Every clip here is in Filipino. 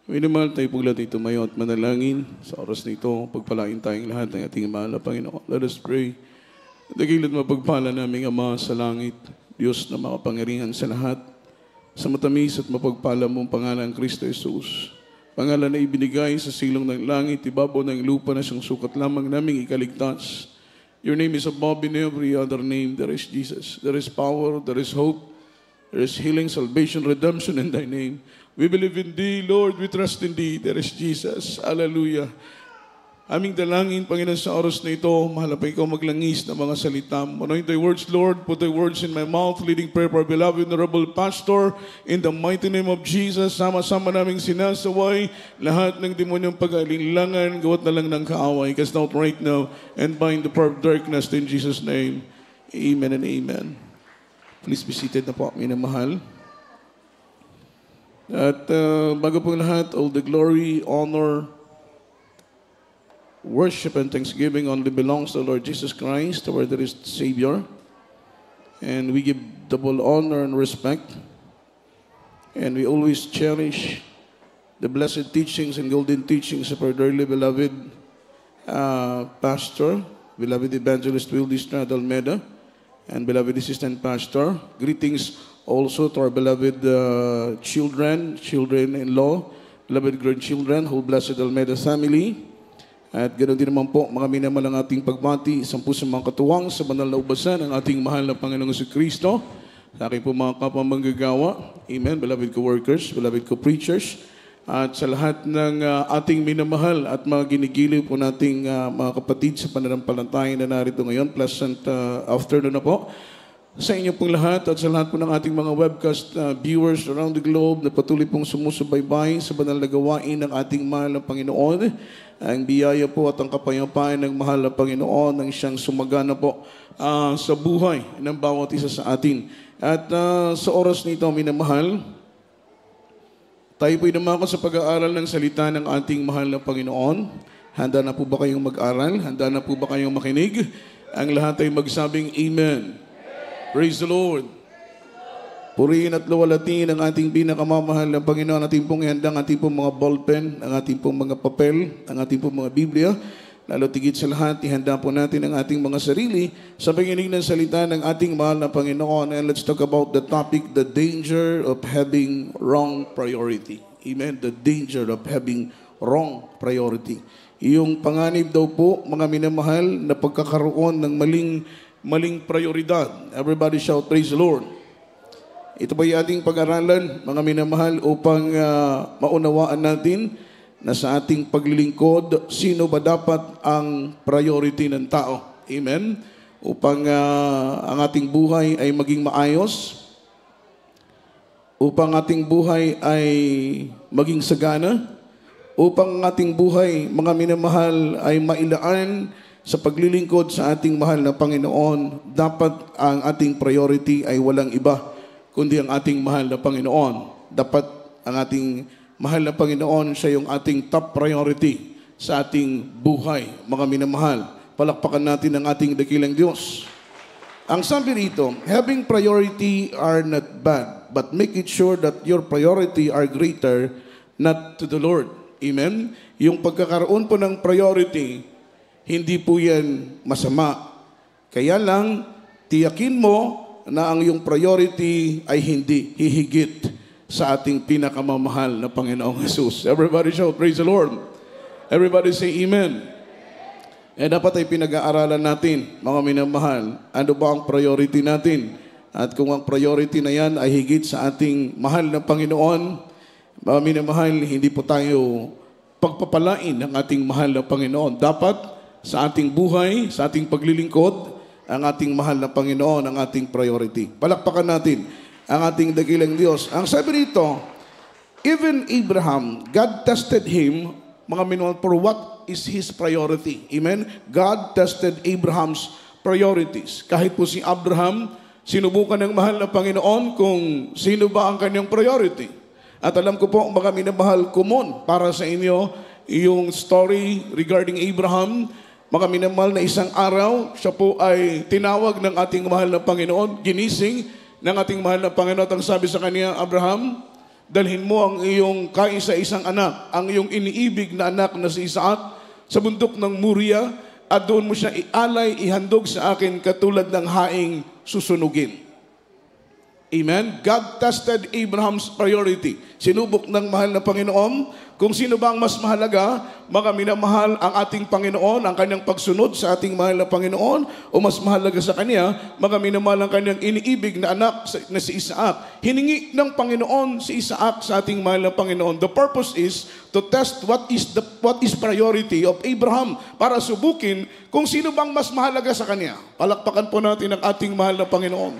Minamahal tayo paglatay tumayo at manalangin sa oras na ito. Pagpalain tayong lahat ng ating mahal na Panginoon. Let us pray. Dakilat mapagpala naming Ama sa langit, Diyos na makapangyarihan sa lahat, sa matamis at mapagpala mong pangalan Kristo Jesus. Pangalan na ibinigay sa silong ng langit, ibabaw ng lupa na siyang sukat lamang naming ikaligtas. Your name is above in every other name. There is Jesus. There is power. There is hope. There is healing, salvation, redemption in Thy name. We believe in Thee, Lord. We trust in Thee. There is Jesus. Hallelujah. Aming dalangin, Panginoon, sa oras na ito, mahal pa ikaw maglangis ng mga salita. Anoint Thy words, Lord. Put Thy words in my mouth. Leading prayer for our beloved Honorable Pastor. In the mighty name of Jesus, sama-sama naming sinasaway lahat ng demonyong pag-alinlangan, gawat na lang ng kaaway. Cast out right now and bind the power of darkness in Jesus' name. Amen and amen. Please be seated na po, minamahal. At bago pong lahat, all the glory, honor, worship, and thanksgiving only belongs to the Lord Jesus Christ, our dearest Savior. And we give double honor and respect. And we always cherish the blessed teachings and golden teachings of our dearly beloved pastor, beloved evangelist Wildy Estrada Almeida, and beloved assistant pastor. Greetings also to our beloved children-in-law, beloved grandchildren, whole blessed Almeida family. At ganoon din naman po, mga minamalang ating pagbati, isang pusong mga katuwang sa banal na ubasan ng ating mahal na Panginoong Jesucristo. Sa aking po mga kapamanggagawa, amen, beloved co-workers, beloved co-preachers, at sa lahat ng ating minamahal at mga ginigiliw po nating mga kapatid sa pananampalataya na narito ngayon. Pleasant afternoon na po sa inyo pong lahat at sa lahat po ng ating mga webcast viewers around the globe na patuloy pong sumusubaybay sa banal na gawain ng ating mahal na Panginoon. Ang biyaya po at ang kapayapaan ng mahal na Panginoon ang siyang sumagana po sa buhay ng bawat isa sa atin. At sa oras nito, minamahal, tayo po'y dumako sa pag-aaral ng salita ng ating mahal na Panginoon. Handa na po ba kayong mag-aral? Handa na po ba kayong makinig? Ang lahat ay magsabing Amen. Praise the Lord. Purihin at luwalatin ang ating pinakamamahal ng Panginoon. Ating pong ihanda ang ating pong mga ballpen, ang ating pong mga papel, ang ating pong mga Biblia. Lalo tigit sa lahat, ihanda po natin ang ating mga sarili sa pakinig ng salita ng ating mahal na Panginoon. And let's talk about the topic, the danger of having wrong priority. Amen? The danger of having wrong priority. Yung panganib daw po, mga minamahal, na pagkakaroon ng maling prioridad. Everybody shout, praise the Lord. Ito ba yung ating pag-aralan, mga minamahal, upang maunawaan natin na sa ating paglilingkod, sino ba dapat ang priority ng tao? Amen? Upang ang ating buhay ay maging maayos, upang ating buhay ay maging sagana, upang ang ating buhay, mga minamahal, ay mailaan sa paglilingkod sa ating mahal na Panginoon, dapat ang ating priority ay walang iba, kundi ang ating mahal na Panginoon. Dapat ang ating mahal na Panginoon, siya yung ating top priority sa ating buhay, mga minamahal. Palakpakan natin ang ating dakilang Diyos. Ang sabi rito, having priority are not bad, but make it sure that your priority are greater, not to the Lord. Amen? Yung pagkakaroon po ng priority, hindi po yan masama. Kaya lang, tiyakin mo na ang iyong priority ay hindi hihigit sa ating pinakamamahal na Panginoong Jesus. Everybody shout, praise the Lord. Everybody say amen. Dapat ay pinag-aaralan natin, mga minamahal, ano ba ang priority natin? At kung ang priority na yan ay higit sa ating mahal na Panginoon, mga minamahal, hindi po tayo pagpapalain ng ating mahal na Panginoon. Dapat sa ating buhay, sa ating paglilingkod, ang ating mahal na Panginoon, ang ating priority. Palakpakan natin ang ating dakilang Diyos. Ang sabi rito, even Abraham, God tested him, mga minamahal, for what is his priority. Amen? God tested Abraham's priorities. Kahit po si Abraham, sinubukan ng mahal na Panginoon kung sino ba ang kanyang priority. At alam ko po, mga minamahal, common para sa inyo, yung story regarding Abraham. Mga minamahal, na isang araw, siya po ay tinawag ng ating mahal na Panginoon, ginising ng ating mahal na Panginoon. Ang sabi sa kanya, Abraham, dalhin mo ang iyong kaisa-isang anak, ang iyong iniibig na anak na si Isaac, sa bundok ng Moriah, at doon mo siya ialay, ihandog sa akin katulad ng haing susunugin. Amen? God tested Abraham's priority. Sinubok ng mahal na Panginoon kung sino ba ang mas mahalaga, mga minamahal, ang ating Panginoon, ang kanyang pagsunod sa ating mahal na Panginoon, o mas mahalaga sa kanya, mga minamahal, ang kanyang iniibig na anak na si Isaac. Hiningi ng Panginoon si Isaac sa ating mahal na Panginoon. The purpose is to test what is priority of Abraham, para subukin kung sino bang mas mahalaga sa kanya. Palakpakan po natin ang ating mahal na Panginoon.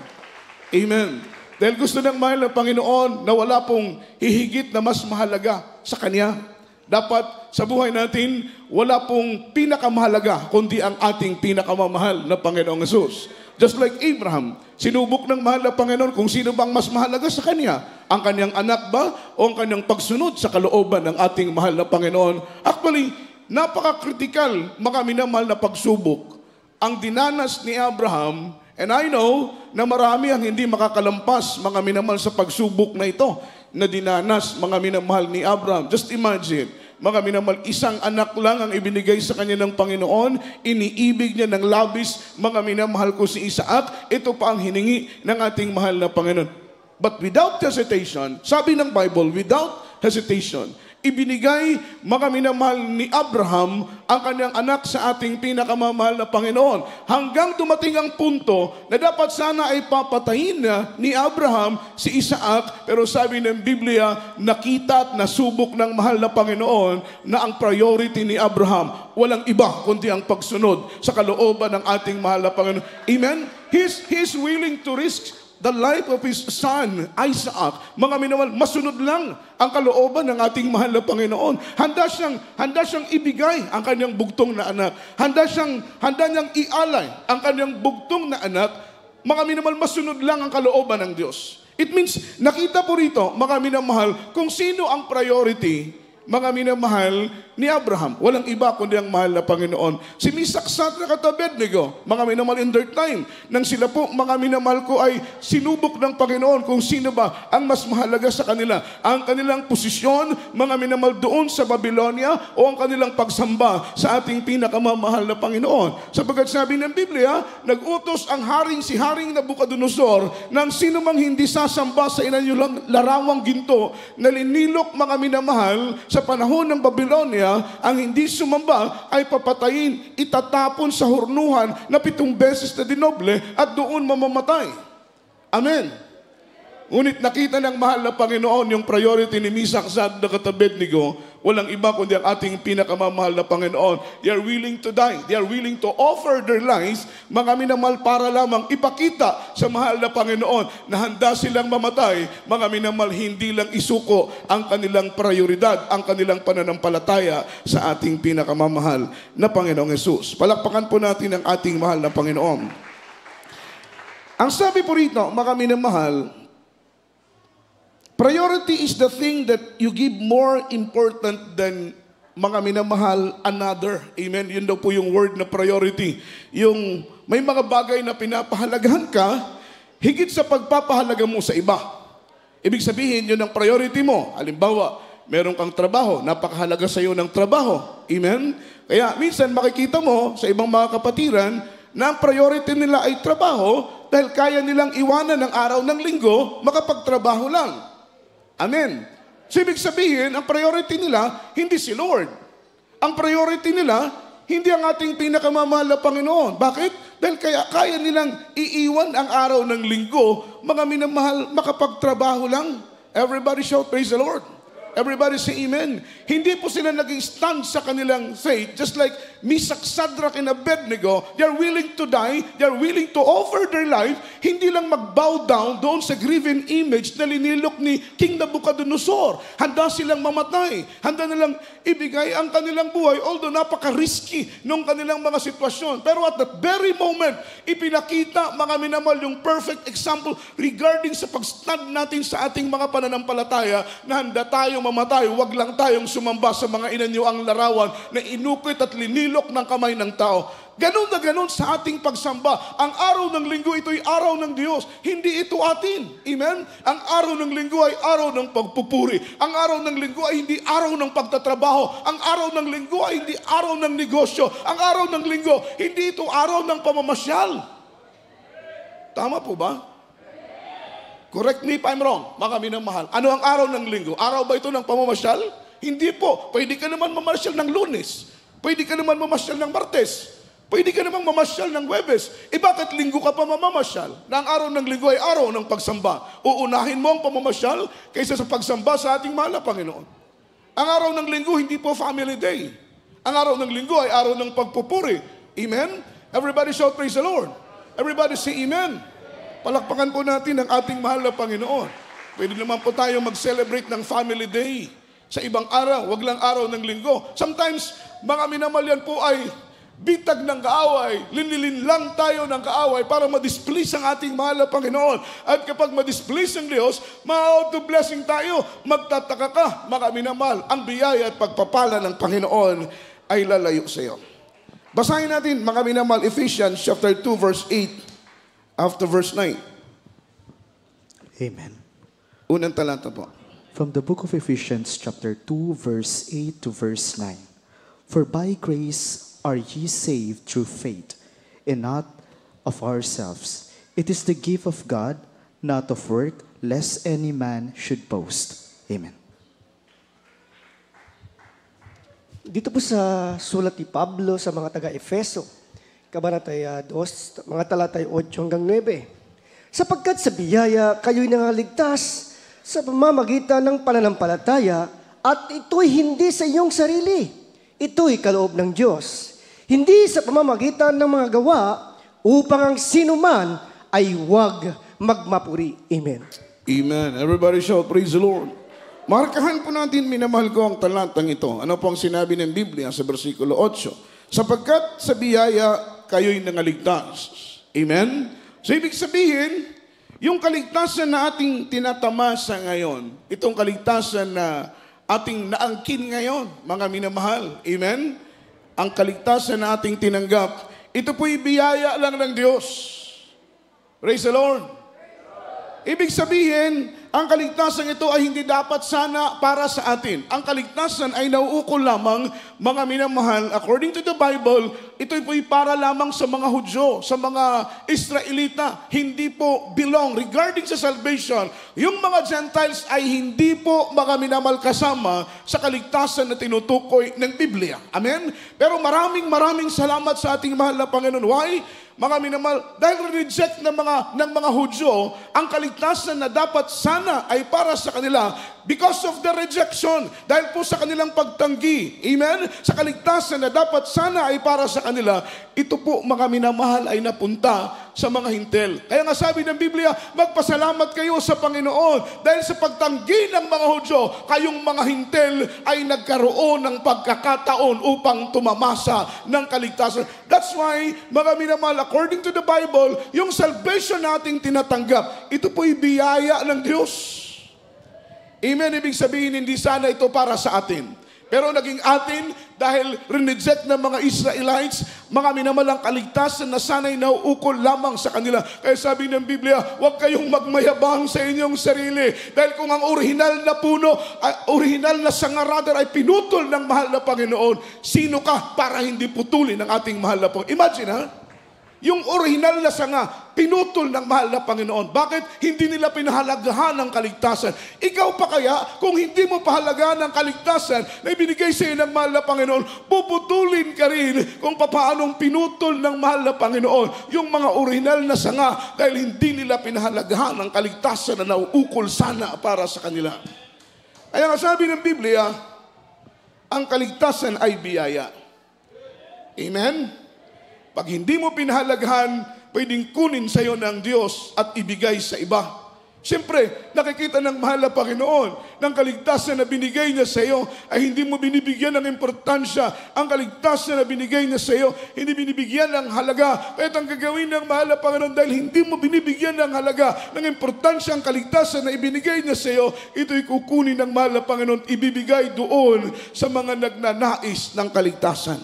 Amen. Dahil gusto ng mahal na Panginoon na wala pong hihigit na mas mahalaga sa Kanya. Dapat sa buhay natin, wala pong pinakamahalaga, kundi ang ating pinakamamahal na Panginoong Hesus. Just like Abraham, sinubok ng mahal na Panginoon kung sino bang mas mahalaga sa Kanya. Ang kanyang anak ba o ang kanyang pagsunod sa kalooban ng ating mahal na Panginoon. Actually, napaka-critical, mga minamahal na pagsubok ang dinanas ni Abraham. And I know na marami ang hindi makakalampas, mga minamahal, sa pagsubok na ito na dinanas, mga minamahal, ni Abraham. Just imagine, mga minamahal, isang anak lang ang ibinigay sa kanya ng Panginoon, iniibig niya ng labis, mga minamahal ko, si Isaac. Ito pa ang hiningi ng ating mahal na Panginoon. But without hesitation, sabi ng Bible, without hesitation, ibinigay, mga minamahal, ni Abraham ang kanyang anak sa ating pinakamamahal na Panginoon. Hanggang dumating ang punto na dapat sana ay papatayin na ni Abraham si Isaac. Pero sabi ng Biblia, nakita at nasubok ng mahal na Panginoon na ang priority ni Abraham, walang iba kundi ang pagsunod sa kalooban ng ating mahal na Panginoon. Amen? He's willing to risk the life of his son, Isaac. Mga minamahal, masunod lang ang kalooban ng ating mahal na Panginoon. Handa siyang ibigay ang kanyang bugtong na anak. Handa niyang ialay ang kanyang bugtong na anak. Mga minamahal, masunod lang ang kalooban ng Diyos. It means, nakita po rito, mga minamahal, kung sino ang priority, mga minamahal, ni Abraham. Walang iba kundi ang mahal na Panginoon. Si Misak, Sadrak at Abednego, mga minamahal, in their time, nang sila po, mga minamahal ko, ay sinubok ng Panginoon kung sino ba ang mas mahalaga sa kanila. Ang kanilang posisyon, mga minamahal, doon sa Babylonia, o ang kanilang pagsamba sa ating pinakamamahal na Panginoon. Sapagkat sabi ng Biblia, nag-utos ang si Haring Nabucodonosor, ng sino mang hindi sasamba sa inanyulang larawang ginto, na linilok, mga minamahal, sa panahon ng Babylonia, ang hindi sumamba ay papatayin, itatapon sa hurnuhan na 7 beses na dinoble at doon mamamatay. Amen. Ngunit nakita ng mahal na Panginoon yung priority ni Misak, Sadrak at Abednego. Walang iba kundi ang ating pinakamamahal na Panginoon. They are willing to die. They are willing to offer their lives, mga minamahal, para lamang ipakita sa mahal na Panginoon na handa silang mamatay. Mga minamahal, hindi lang isuko ang kanilang prioridad, ang kanilang pananampalataya sa ating pinakamamahal na Panginoong Hesus. Palakpakan po natin ang ating mahal na Panginoon. Ang sabi po rito, mga minamahal, priority is the thing that you give more important than, mga minamahal, another. Amen? Yun daw po yung word na priority. Yung may mga bagay na pinapahalagahan ka, higit sa pagpapahalaga mo sa iba. Ibig sabihin, yun ang priority mo. Halimbawa, meron kang trabaho, napakahalaga sa iyo ng trabaho. Amen? Kaya minsan makikita mo sa ibang mga kapatiran na ang priority nila ay trabaho dahil kaya nilang iwanan ng araw ng linggo, makapagtrabaho lang. Amen. So, ibig sabihin, ang priority nila, hindi si Lord. Ang priority nila, hindi ang ating pinakamamahal na Panginoon. Bakit? Dahil kaya nilang iiwan ang araw ng linggo, mga minamahal, makapagtrabaho lang. Everybody shout, praise the Lord. Everybody say amen. Hindi po sila naging stand sa kanilang faith, just like Misak, Sadrak, and Abednego. They are willing to die. They are willing to offer their life. Hindi lang mag-bow down doon sa graven image na linilok ni King Nabucodonosor. Handa silang mamatay. Handa nilang ibigay ang kanilang buhay, although napaka-risky nung kanilang mga sitwasyon. Pero at that very moment, ipinakita, mga minamahal, yung perfect example regarding sa pag-stand natin sa ating mga pananampalataya na handa tayong mamamatay, wag lang tayong sumamba sa mga inanyuang larawan na inukit at linilok ng kamay ng tao. Ganon na ganon sa ating pagsamba. Ang araw ng linggo, ito'y araw ng Diyos. Hindi ito atin. Amen? Ang araw ng linggo ay araw ng pagpupuri. Ang araw ng linggo ay hindi araw ng pagtatrabaho. Ang araw ng linggo ay hindi araw ng negosyo. Ang araw ng linggo, hindi ito araw ng pamamasyal. Tama po ba? Correct me if I'm wrong, mga minamahal. Ano ang araw ng linggo? Araw ba ito ng pamamasyal? Hindi po. Pwede ka naman mamasyal ng Lunes. Pwede ka naman mamasyal ng Martes. Pwede ka naman mamasyal ng Huwebes. Bakit linggo ka pa mamamasyal? Na ang araw ng linggo ay araw ng pagsamba. Uunahin mo ang pamamasyal kaysa sa pagsamba sa ating mahal na Panginoon. Ang araw ng linggo, hindi po family day. Ang araw ng linggo ay araw ng pagpupuri. Amen? Everybody shout praise the Lord. Everybody say amen. Palakpakan po natin ang ating mahal na Panginoon. Pwede naman po tayo mag-celebrate ng family day sa ibang araw, wag lang araw ng linggo. Sometimes, mga minamahal, po ay bitag ng kaaway. Linilin lang tayo ng kaaway para ma-displease ang ating mahal na Panginoon. At kapag ma-displease ang Diyos, ma-auto-blessing tayo. Magtataka ka, mga minamahal, ang biyaya at pagpapala ng Panginoon ay lalayo sa iyo. Basahin natin, mga minamahal, Ephesians chapter 2, verse 8. After verse 9. Amen. Unang talata po. From the book of Ephesians chapter 2 verse 8 to verse 9. For by grace are ye saved through faith, and not of ourselves. It is the gift of God, not of work, lest any man should boast. Amen. Dito po sa sulat ni Pablo sa mga taga-Efeso, Kabanataya 2, mga talatay 8 hanggang 9. Sapagkat sa biyaya kayo'y nangaligtas sa pamamagitan ng pananampalataya, at ito'y hindi sa iyong sarili. Ito'y kaloob ng Diyos. Hindi sa pamamagitan ng mga gawa, upang ang sinuman ay huwag magmapuri. Amen. Amen. Everybody shout praise the Lord. Markahan po natin, minamahal ko, ang talatang ito. Ano po ang sinabi ng Biblia sa versikulo 8? Sapagkat sa biyaya kayo'y nangaligtas. Amen? So, ibig sabihin, yung kaligtasan na ating tinatamasa ngayon, itong kaligtasan na ating naangkin ngayon, mga minamahal. Amen? Ang kaligtasan na ating tinanggap, ito po'y biyaya lang ng Diyos. Praise the Lord. Ibig sabihin, ang kaligtasan ito ay hindi dapat sana para sa atin. Ang kaligtasan ay nauukol lamang, mga minamahal, according to the Bible, ito po'y para lamang sa mga Hudyo, sa mga Israelita. Hindi po belong regarding sa salvation. Yung mga Gentiles ay hindi po, mga minamahal, kasama sa kaligtasan na tinutukoy ng Biblia. Amen? Pero maraming salamat sa ating mahal na Panginoon. Why? Mga minamahal, dahil reject ng mga Hudyo, ang kaligtasan na dapat sana ay para sa kanila because of the rejection, dahil po sa kanilang pagtanggi. Amen? Sa kaligtasan na dapat sana ay para sa kanila, ito po, mga minamahal, ay napunta sa mga hintil. Kaya nga sabi ng Biblia, magpasalamat kayo sa Panginoon dahil sa pagtanggi ng mga Hudyo, kayong mga hintil ay nagkaroon ng pagkakataon upang tumamasa ng kaligtasan. That's why, mga minamahal, according to the Bible, yung salvation nating tinatanggap, ito po'y biyaya ng Diyos. Amen? Ibig sabihin, hindi sana ito para sa atin. Pero naging atin dahil rineject ng mga Israelites, mga minamalang kaligtasan na sana'y nauukol lamang sa kanila. Kaya sabi ng Biblia, huwag kayong magmayabang sa inyong sarili. Dahil kung ang original na puno, original na sangaradar ay pinutol ng mahal na Panginoon, sino ka para hindi putulin ng ating mahal na Panginoon? Imagine, ha? Yung original na sanga, pinutol ng mahal na Panginoon. Bakit? Hindi nila pinahalagahan ang kaligtasan. Ikaw pa kaya, kung hindi mo pahalagahan ang kaligtasan na ibinigay sa iyo ng mahal na Panginoon, puputulin ka rin kung paanong pinutol ng mahal na Panginoon yung mga original na sanga dahil hindi nila pinahalagahan ang kaligtasan na nauukol sana para sa kanila. Kaya nga sabi ng Biblia, ang kaligtasan ay biyaya. Amen? Pag hindi mo pinahalagahan, pwedeng kunin sa iyo ng Diyos at ibigay sa iba. Siyempre, nakikita ng mahal na Panginoon ng kaligtasan na binigay niya sa iyo ay hindi mo binibigyan ng importansya. Ang kaligtasan na binigay niya sa iyo, hindi binibigyan ng halaga. Kaya ang gagawin ng mahal na Panginoon dahil hindi mo binibigyan ng halaga, ng importansya ang kaligtasan na ibinigay niya sa iyo, ito'y kukunin ng mahal na Panginoon, ibibigay doon sa mga nagnanais ng kaligtasan.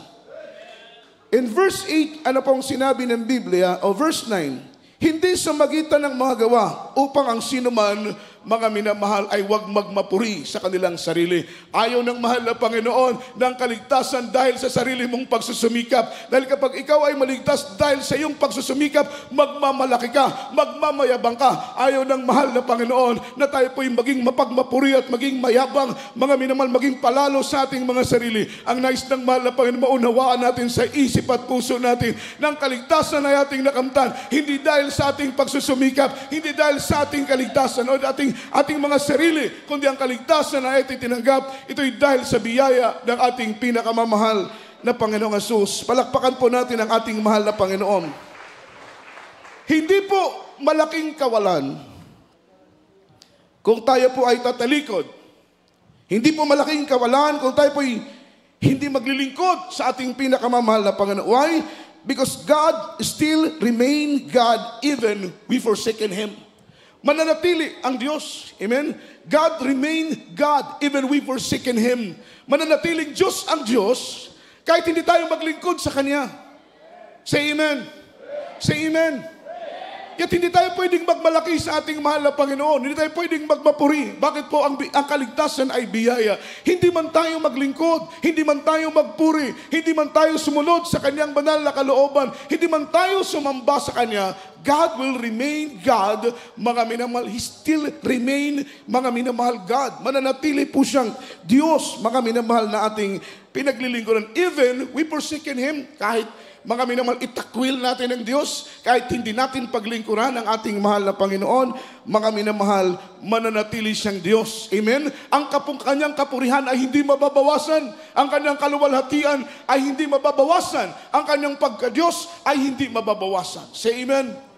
In verse 8, ano pong sinabi ng Biblia, o verse 9, hindi sa magitan ng mga gawa upang ang sinuman, mga minamahal, ay huwag magmapuri sa kanilang sarili. Ayaw ng mahal na Panginoon ng kaligtasan dahil sa sarili mong pagsusumikap. Dahil kapag ikaw ay maligtas dahil sa iyong pagsusumikap, magmamalaki ka, magmamayabang ka. Ayaw ng mahal na Panginoon na tayo po'y maging mapagmapuri at maging mayabang, mga minamahal, maging palalo sa ating mga sarili. Ang nais ng mahal na Panginoon, maunawaan natin sa isip at puso natin ng kaligtasan na ating nakamtan, hindi dahil sa ating pagsusumikap, hindi dahil sa ating kaligtasan o ating mga sarili, kundi ang kaligtasan na ating tinanggap, ito'y dahil sa biyaya ng ating pinakamamahal na Panginoong Hesus. Palakpakan po natin ang ating mahal na Panginoon. Hindi po malaking kawalan kung tayo po ay tatalikod. Hindi po malaking kawalan kung tayo po ay hindi maglilingkod sa ating pinakamamahal na Panginoon. Why? Because God still remain God even we forsaken Him. Mananatili ang Diyos. Amen? God remain God even we forsaken Him. Mananatiling Diyos ang Diyos kahit hindi tayo maglingkod sa Kanya. Say amen. Say amen. Kaya hindi tayo pwedeng magmalaki sa ating mahal na Panginoon. Hindi tayo pwedeng magmapuri. Bakit po ang kaligtasan ay biyaya? Hindi man tayo maglingkod, hindi man tayo magpuri, hindi man tayo sumunod sa Kanyang banal na kalooban, hindi man tayo sumamba sa Kanya, God will remain God, mga minamahal. He still remain, mga minamahal, God. Mananatili po siyang Diyos, mga minamahal na ating pinaglilingkuran. Even we forsaken Him, kahit mga minamahal, itakwil natin ang Diyos, kahit hindi natin paglingkuran ang ating mahal na Panginoon, mga minamahal, mananatili siyang Diyos. Amen? Ang Kanyang kapurihan ay hindi mababawasan. Ang Kanyang kaluwalhatian ay hindi mababawasan. Ang Kanyang pagka-Diyos ay hindi mababawasan. Say amen?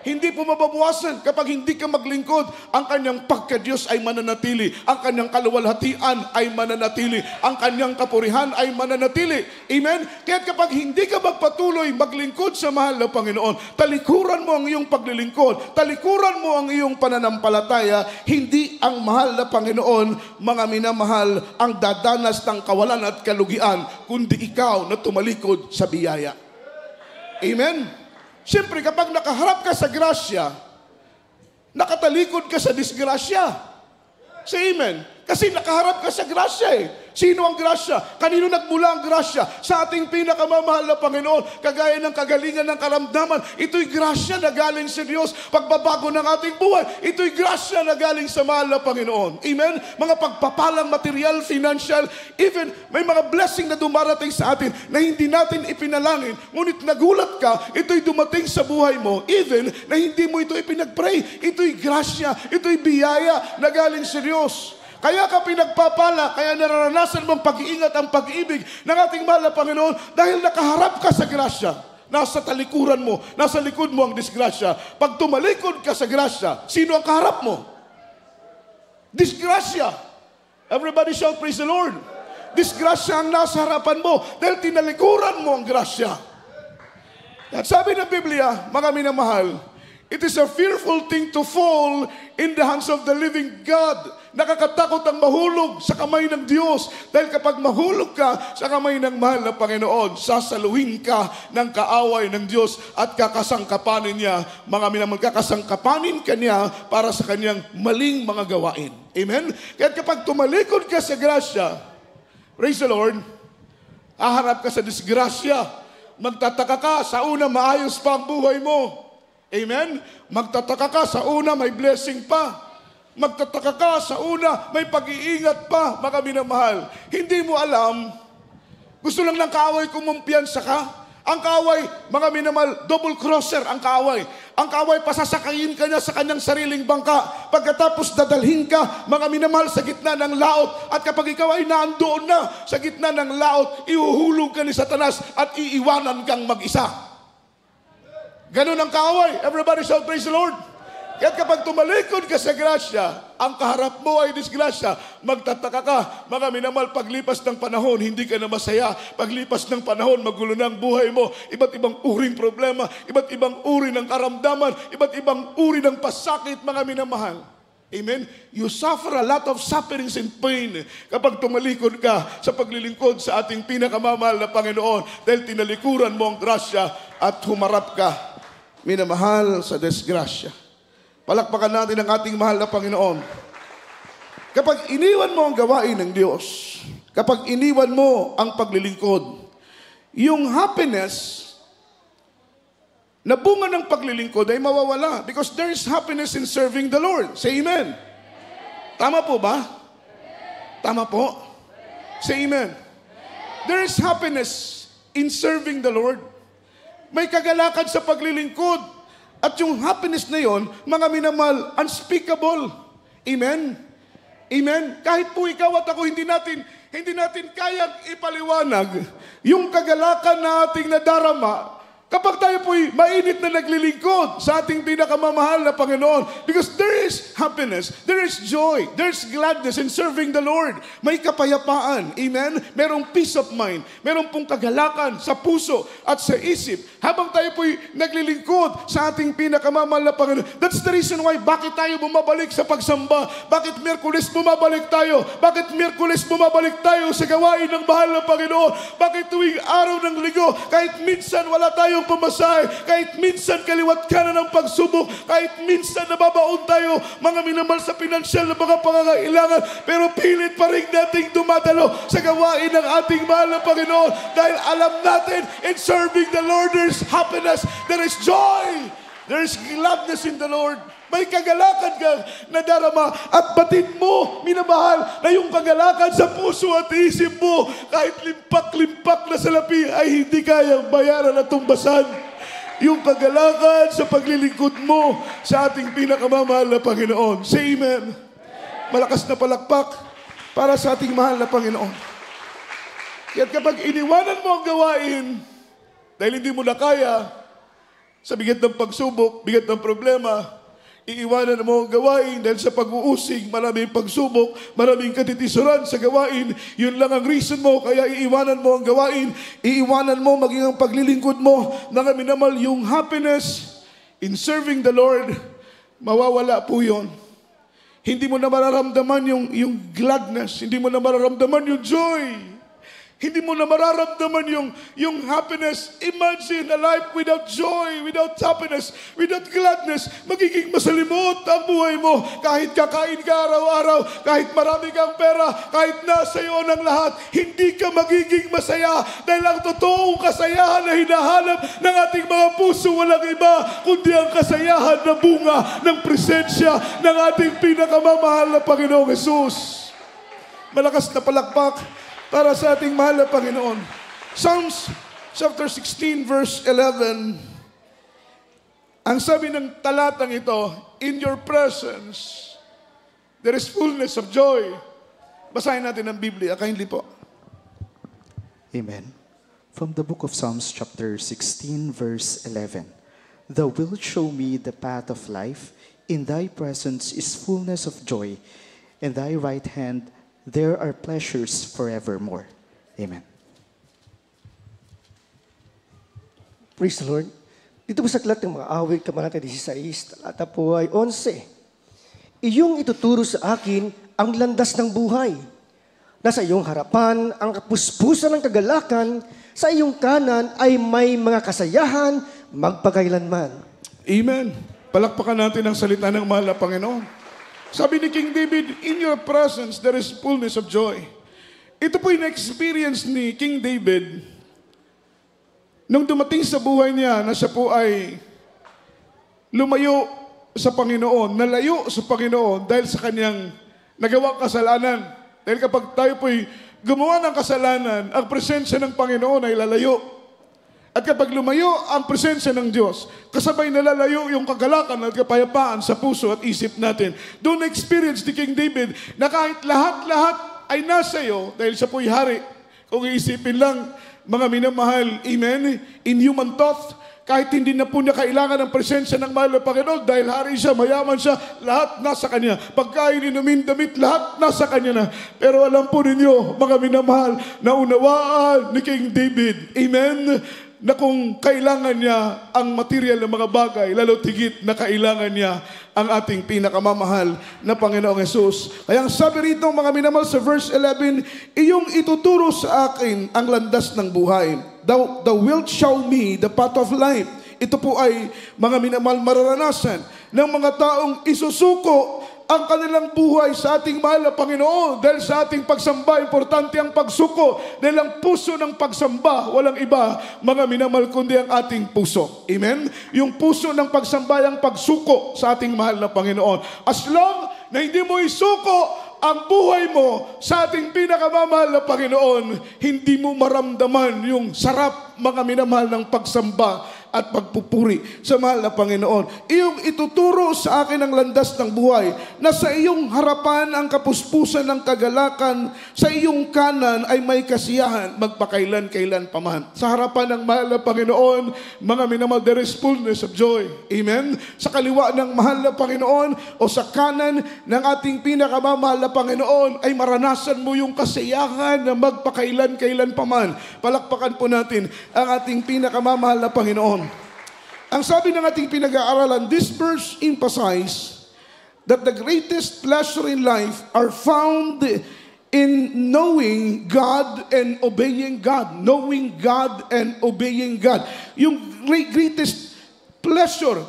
Hindi po mababawasan kapag hindi ka maglingkod. Ang Kanyang pagka-Diyos ay mananatili. Ang Kanyang kaluwalhatian ay mananatili. Ang Kanyang kapurihan ay mananatili. Amen? Kaya kapag hindi ka magpatuloy maglingkod sa mahal na Panginoon, talikuran mo ang iyong paglilingkod, talikuran mo ang iyong pananampalataya, hindi ang mahal na Panginoon, mga minamahal, ang dadanas ng kawalan at kalugian, kundi ikaw na tumalikod sa biyaya. Amen? Siyempre, kapag nakaharap ka sa grasya, nakatalikod ka sa disgrasya. Say amen. Kasi nakaharap ka sa grasya eh. Sino ang grasya? Kanino nagmula ang grasya? Sa ating pinakamamahal na Panginoon, kagaya ng kagalingan ng karamdaman, ito'y grasya na galing sa Diyos. Pagbabago ng ating buhay, ito'y grasya na galing sa mahal na Panginoon. Amen? Mga pagpapalang material, financial, even may mga blessing na dumarating sa atin na hindi natin ipinalangin. Ngunit nagulat ka, ito'y dumating sa buhay mo, even na hindi mo ito ipinagpray. Ito'y grasya, ito'y biyaya na galing sa Diyos. Kaya ka pinagpapala, kaya nararanasan mong pag-iingat ang pag-ibig ng ating mahal na Panginoon dahil nakaharap ka sa grasya. Nasa talikuran mo, nasa likod mo ang disgrasya. Pag tumalikod ka sa grasya, sino ang kaharap mo? Disgrasya. Everybody shout, praise the Lord. Disgrasya ang nasa harapan mo dahil tinalikuran mo ang grasya. At sabi ng Biblia, mga minamahal, it is a fearful thing to fall in the hands of the living God. Nakakatakot ang mahulog sa kamay ng Diyos. Dahil kapag mahulog ka sa kamay ng mahal na Panginoon, sasaluhin ka ng kaaway ng Diyos at kakasangkapanin niya, mga minamahal, kakasangkapanin ka niya para sa kanyang maling mga gawain. Amen? Kaya kapag tumalikod ka sa grasya, praise the Lord, haharap ka sa disgrasya. Magtataka ka, sa una maayos pa ang buhay mo. Amen? Magtataka ka, sa una may blessing pa. Magtataka ka, sa una may pag-iingat pa, mga minamahal. Hindi mo alam, gusto lang ng kaaway kumumpiyansa ka. Ang kaaway, mga minamahal, double crosser ang kaaway. Ang kaaway, pasasakayin ka niya sa kanyang sariling bangka. Pagkatapos dadalhin ka, mga minamahal, sa gitna ng laot. At kapag ikaw ay naandoon na sa gitna ng laot, ihuhulog ka ni Satanas at iiwanan kang mag-isa. Ganun ang kaaway. Everybody shout, praise the Lord. Kaya kapag tumalikod ka sa grasya, ang kaharap mo ay disgrasya, magtataka ka, mga minamahal, paglipas ng panahon, hindi ka na masaya. Paglipas ng panahon, magulo na ang buhay mo. Iba't ibang uring problema, iba't ibang uri ng karamdaman, iba't ibang uri ng pasakit, mga minamahal. Amen? You suffer a lot of sufferings and pain kapag tumalikod ka sa paglilingkod sa ating pinakamamahal na Panginoon dahil tinalikuran mo ang grasya at humarap ka, minamahal, sa disgrasya. Palakpakan natin ang ating mahal na Panginoon. Kapag iniwan mo ang gawain ng Diyos, kapag iniwan mo ang paglilingkod, yung happiness na bunga ng paglilingkod ay mawawala because there is happiness in serving the Lord. Say amen. Tama po ba? Tama po? Say amen. There is happiness in serving the Lord. May kagalakan sa paglilingkod. At yung happiness na yon, mga minamahal, unspeakable. Amen? Amen? Kahit po ikaw at ako, hindi natin kayang ipaliwanag yung kagalakan na ating nadarama kapag tayo po'y mainit na naglilingkod sa ating pinakamamahal na Panginoon. Because there is happiness, there is joy, there is gladness in serving the Lord. May kapayapaan. Amen? Merong peace of mind. Merong pong kagalakan sa puso at sa isip. Habang tayo po'y naglilingkod sa ating pinakamamahal na Panginoon. That's the reason why bakit tayo bumabalik sa pagsamba. Bakit Miyerkules bumabalik tayo? Bakit Miyerkules bumabalik tayo sa gawain ng mahal na Panginoon? Bakit tuwing araw ng linggo, kahit minsan wala tayong pamasahe, kahit minsan kaliwat kanan ng pagsubok, kahit minsan nababaon tayo, mga minamahal, sa pinansyal na mga pangangailangan, pero pilit pa rin nating dumadalo sa gawain ng ating mahal na Panginoon dahil alam natin, in serving the Lord, there is happiness, there is joy, there is gladness in the Lord. May kagalakan kang nadarama at batid mo, minamahal, na yung kagalakan sa puso at isip mo, kahit limpak-limpak na salapi ay hindi kayang bayaran at tumbasan. Yung kagalakan sa paglilingkod mo sa ating pinakamamahal na Panginoon. Say amen. Malakas na palakpak para sa ating mahal na Panginoon. Kaya kapag iniwanan mo ang gawain, dahil hindi mo na kaya, sa bigat ng pagsubok, bigat ng problema, iiwanan mo ang gawain dahil sa pag-uusig, maraming pagsubok, maraming katitisuran sa gawain. Yun lang ang reason mo, kaya iiwanan mo ang gawain. Iiwanan mo maging ang paglilingkod mo. Mga minamahal, yung happiness in serving the Lord, mawawala po yun. Hindi mo na mararamdaman yung gladness. Hindi mo na mararamdaman yung joy. Hindi mo na mararamdaman yung happiness. Imagine a life without joy, without happiness, without gladness. Magiging masalimot ang buhay mo. Kahit kakain ka araw-araw, kahit marami kang pera, kahit nasa iyo ng lahat, hindi ka magiging masaya. Dahil ang totoong kasayahan na hinahanap ng ating mga puso, walang iba, kundi ang kasayahan na bunga ng presensya ng ating pinakamamahal na Panginoong Jesus. Malakas na palakpak para sa ating mahal na Panginoon. Psalms chapter 16 verse 11. Ang sabi ng talatang ito, in your presence, there is fullness of joy. Basahin natin ang Biblia. Kindly po. Amen. From the book of Psalms chapter 16 verse 11. Thou wilt show me the path of life. In thy presence is fullness of joy. In thy right hand there are pleasures forevermore. Amen. Praise the Lord. Dito po sa aklat ng mga awit, kabanata 16, talata po ay 11. Iyong ituturo sa akin ang landas ng buhay. Nasa iyong harapan ang kapuspusan ng kagalakan, sa iyong kanan ay may mga kasayahan magpakailanman. Amen. Palakpakan natin ang salita ng mahal na Panginoon. Sabi ni King David, in your presence there is fullness of joy. Ito po yung experience ni King David nung dumating sa buhay niya na siya po ay lumayo sa Panginoon, nalayo sa Panginoon dahil sa kanyang nagawang kasalanan. Dahil kapag tayo po'y gumawa ng kasalanan, ang presensya ng Panginoon ay lalayo. At kapag lumayo ang presensya ng Diyos, kasabay nalalayo yung kagalakan at kapayapaan sa puso at isip natin. Doon na-experience ni King David na kahit lahat-lahat ay nasa iyo, dahil siya po'y hari. Kung iisipin lang, mga minamahal, amen, in human thought, Kahit hindi na po niya kailangan ng presensya ng mahal na Panginoon dahil hari siya, mayaman siya, lahat nasa Kanya. Pagkain, inumin, damit, lahat nasa Kanya na. Pero alam po ninyo, mga minamahal, naunawaan ni King David, amen, na kung kailangan niya ang material ng mga bagay, lalo tigit na kailangan niya ang ating pinakamamahal na Panginoong Hesus. Kaya ang sabi rito, mga minamahal, sa verse 11, iyong ituturo sa akin ang landas ng buhay. Thou wilt show me the path of life. Ito po ay, mga minamahal, mararanasan ng mga taong isusuko ang kanilang buhay sa ating mahal na Panginoon. Dahil sa ating pagsamba, importante ang pagsuko. Dahil ang puso ng pagsamba, walang iba, mga minamahal, kundi ang ating puso. Amen? Yung puso ng pagsamba, ang pagsuko sa ating mahal na Panginoon. As long na hindi mo isuko ang buhay mo sa ating pinakamamahal na Panginoon, hindi mo maramdaman yung sarap, mga minamahal, ng pagsamba at pagpupuri sa mahal na Panginoon. Iyong ituturo sa akin ang landas ng buhay, na sa iyong harapan ang kapuspusan ng kagalakan, sa iyong kanan ay may kasiyahan, magpakailan-kailan pa man. Sa harapan ng mahal na Panginoon, mga minamahal, there is fullness of joy. Amen? Sa kaliwa ng mahal na Panginoon o sa kanan ng ating pinakamamahal na Panginoon, ay maranasan mo yung kasiyahan na magpakailan-kailan pa man. Palakpakan po natin ang ating pinakamamahal na Panginoon. Ang sabi ng ating pinag-aaralan, this verse emphasizes that the greatest pleasure in life are found in knowing God and obeying God. Knowing God and obeying God. Yung greatest pleasure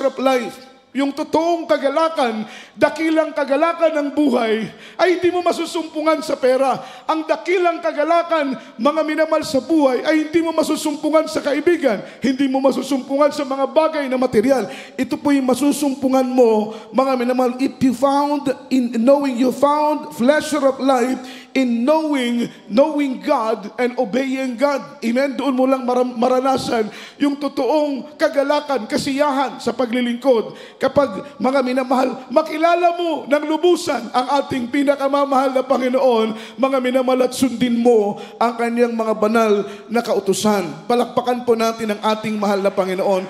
of life, yung totoong kagalakan, dakilang kagalakan ng buhay, ay hindi mo masusumpungan sa pera. Ang dakilang kagalakan, mga minamahal, sa buhay, ay hindi mo masusumpungan sa kaibigan. Hindi mo masusumpungan sa mga bagay na material. Ito po yung masusumpungan mo, mga minamahal, if you found, in knowing, you found pleasure of life in knowing God and obeying God. Amen? Doon mo lang maranasan yung totoong kagalakan, kasiyahan sa paglilingkod. Kapag, mga minamahal, makilala mo ng lubusan ang ating pinakamamahal na Panginoon, mga minamahal, at sundin mo ang kanyang mga banal na kautusan. Palakpakan po natin ang ating mahal na Panginoon.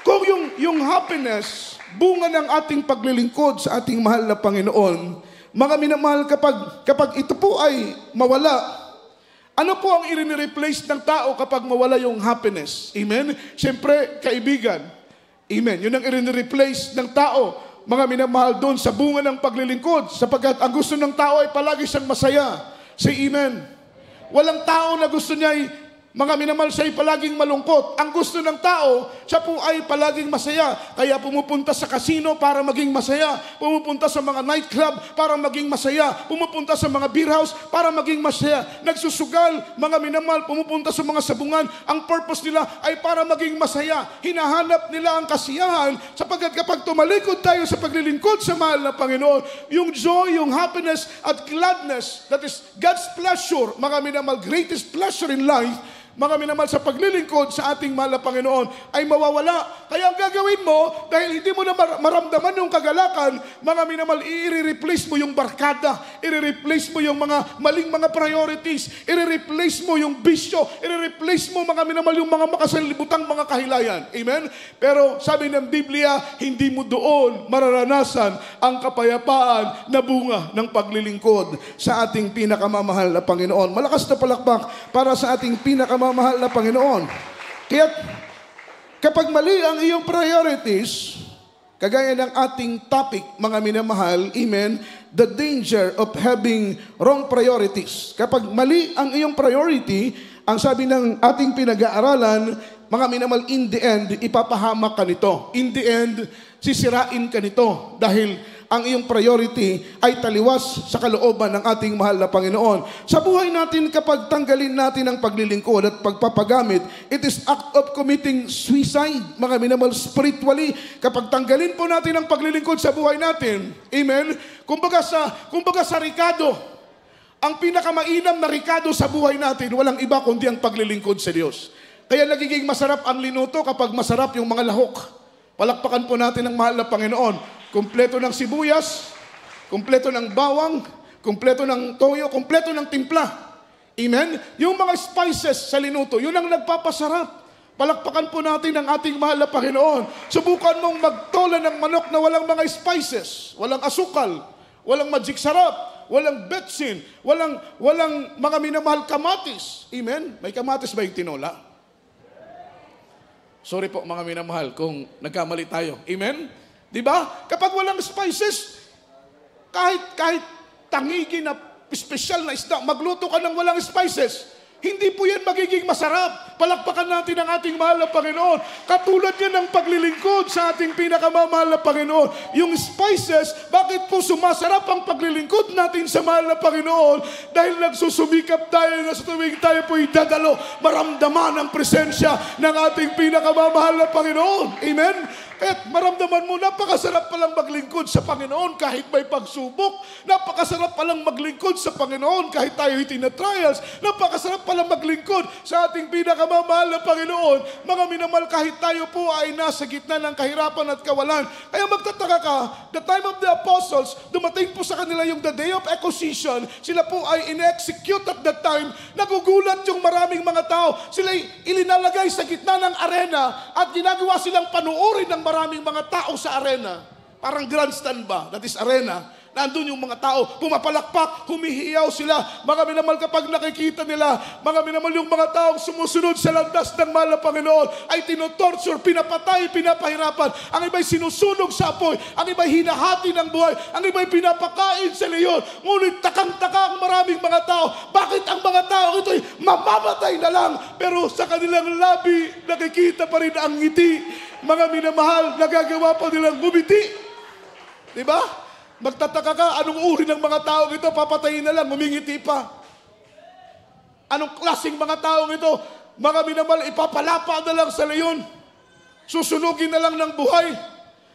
Kung yung happiness, bunga ng ating paglilingkod sa ating mahal na Panginoon, mga minamahal, kapag ito po ay mawala, ano po ang i-replace ng tao kapag mawala yung happiness? Amen? Siyempre, kaibigan. Amen. Yun ang i-replace ng tao, mga minamahal, doon sa bunga ng paglilingkod, sapagkat ang gusto ng tao ay palagi siyang masaya. Say amen. Walang tao na gusto niya ay, mga minamahal, siya ay palaging malungkot. Ang gusto ng tao, siya po ay palaging masaya. Kaya pumupunta sa casino para maging masaya. Pumupunta sa mga nightclub para maging masaya. Pumupunta sa mga beer house para maging masaya. Nagsusugal, mga minamahal, pumupunta sa mga sabungan. Ang purpose nila ay para maging masaya. Hinahanap nila ang kasiyahan, sapagkat kapag tumalikod tayo sa paglilingkod sa mahal na Panginoon, yung joy, yung happiness at gladness, that is God's pleasure, mga minamahal, greatest pleasure in life, mga minamahal, sa paglilingkod sa ating mahal na Panginoon, ay mawawala. Kaya ang gagawin mo, dahil hindi mo na maramdaman yung kagalakan, mga minamahal, i-replace mo yung barkada, i-replace mo yung mga maling mga priorities, i-replace mo yung bisyo, i-replace mo, mga minamahal, yung mga makasalibutang mga kahilayan. Amen? Pero sabi ng Biblia, hindi mo doon mararanasan ang kapayapaan na bunga ng paglilingkod sa ating pinakamamahal na Panginoon. Malakas na palakpak para sa ating pinakamamahal na Panginoon. Kaya kapag mali ang iyong priorities, kagaya ng ating topic, mga minamahal, amen, the danger of having wrong priorities. Kapag mali ang iyong priority, ang sabi ng ating pinag-aaralan, mga minamahal, in the end, ipapahamak ka nito. In the end, sisirain ka nito dahil ang iyong priority ay taliwas sa kalooban ng ating mahal na Panginoon. Sa buhay natin, kapag tanggalin natin ang paglilingkod at pagpapagamit, it is act of committing suicide, mga minamahal, spiritually. Kapag tanggalin po natin ang paglilingkod sa buhay natin, amen, kumbaga sa Ricardo, ang pinakamainam na Ricardo sa buhay natin, walang iba kundi ang paglilingkod sa Diyos. Kaya nagiging masarap ang linuto kapag masarap yung mga lahok. Palakpakan po natin ang mahal na Panginoon. Kumpleto ng sibuyas, kumpleto ng bawang, kumpleto ng toyo, kumpleto ng timpla. Amen? Yung mga spices sa linuto, yun ang nagpapasarap. Palakpakan po natin ang ating mahal na Panginoon. Subukan mong magtola ng manok na walang mga spices, walang asukal, walang magic sarap, walang betsin, walang mga minamahal kamatis. Amen? May kamatis ba yung tinola? Sorry po mga minamahal kung nagkamali tayo. Amen? Di ba? Kapag walang spices, kahit tangigi na special na isda, magluto ka ng walang spices, hindi po yan magiging masarap. Palakpakan natin ang ating mahal na Panginoon. Katulad yan ng paglilingkod sa ating pinakamamahal na Panginoon. Yung spices, bakit po sumasarap ang paglilingkod natin sa mahal na Panginoon? Dahil nagsusumikap tayo na sa tuwing tayo po'y dadalo, maramdaman ang presensya ng ating pinakamamahal na Panginoon. Amen? At maramdaman mo, napakasarap palang maglingkod sa Panginoon kahit may pagsubok. Napakasarap palang maglingkod sa Panginoon kahit tayo tina-trials. Napakasarap palang maglingkod sa ating pinakamamahal na Panginoon. Mga minamahal, kahit tayo po ay nasa gitna ng kahirapan at kawalan. Kaya magtataka ka, the time of the apostles, dumating po sa kanila yung the day of acquisition. Sila po ay in-execute at that time. Nagugulat yung maraming mga tao. Sila ilinalagay sa gitna ng arena at ginagawa silang panuorin ng maraming mga tao sa arena. Parang grandstand ba? That is arena. Nandun yung mga tao, pumapalakpak, humihiyaw sila. Mga minamahal, kapag nakikita nila, mga minamahal, yung mga taong sumusunod sa landas ng mahal na Panginoon ay tinotorture, pinapatay, pinapahirapan. Ang iba'y sinusunog sa apoy, ang iba'y hinahati ng buhay, ang iba'y pinapakain sa leyon. Ngunit takang-taka ang maraming mga tao. Bakit ang mga tao ito'y mamamatay na lang? Pero sa kanilang labi, nakikita pa rin ang ngiti. Mga minamahal, nagagawa pa nilang bumiti. Diba? Magtataka ka, anong uri ng mga taong ito, papatayin na lang, humingiti pa. Anong klaseng mga taong ito, mga minamahal, ipapalapa na lang sa leyon. Susunugin na lang ng buhay.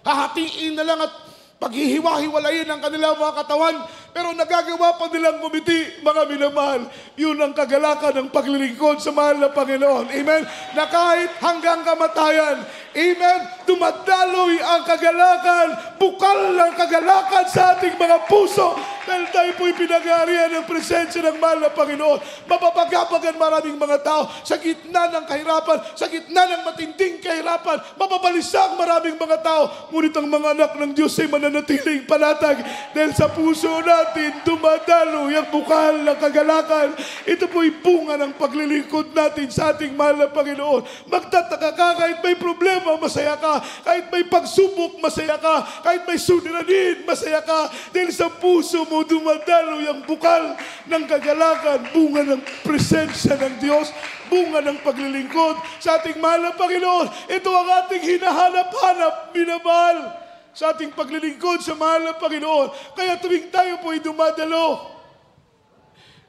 Hahatiin na lang at paghihiwa-hiwalayin ang kanilang mga katawan. Pero nagagawa pa nilang ngumiti, mga minamahal. Yun ang kagalakan ng paglilingkod sa mahal na Panginoon. Amen? Na kahit hanggang kamatayan, amen, dumadaloy ang kagalakan, bukal ang kagalakan sa ating mga puso. Dahil tayo po'y pinag-aarihan ng presensya ng mahal na Panginoon. Mapapagapagan maraming mga tao sa gitna ng kahirapan, sa gitna ng matinding kahirapan. Mapapalisang maraming mga tao. Ngunit ang mga anak ng Diyos ay mananatiling panatag dahil sa puso natin dumadalo yung bukal ng kagalakan. Ito po'y bunga ng paglilingkod natin sa ating mahal na Panginoon. Magtataka ka kahit may problema, masaya ka. Kahit may pagsubok, masaya ka. Kahit may suliranin, masaya ka. Dahil sa puso mo dumadalo yung bukal ng kagalakan, bunga ng presensya ng Diyos, bunga ng paglilingkod sa ating mahal na Panginoon. Ito ang ating hinahanap-hanap, minamahal, sa ating paglilingkod sa mahal na Panginoon. Kaya tuwing tayo po ay dumadalo,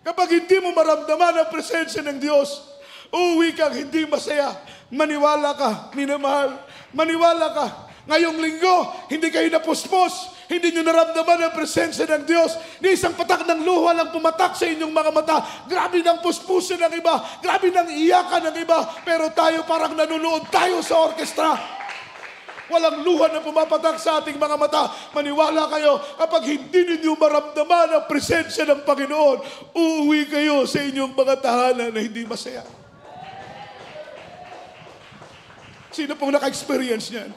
kapag hindi mo maramdaman ang presensya ng Diyos, uuwi kang hindi masaya. Maniwala ka, minamahal. Maniwala ka. Ngayong linggo, hindi kayo napuspos. Hindi nyo naramdaman ang presensya ng Diyos. Ni isang patak ng luha lang pumatak sa inyong mga mata. Grabe ng puspusan ng iba. Grabe ng iyakan ng iba. Pero tayo parang nanunood tayo sa orkestra. Walang luha na pumapatak sa ating mga mata. Maniwala kayo, kapag hindi ninyo maramdaman ang presensya ng Panginoon, uuwi kayo sa inyong mga tahanan na hindi masaya. Sino pong naka-experience niyan?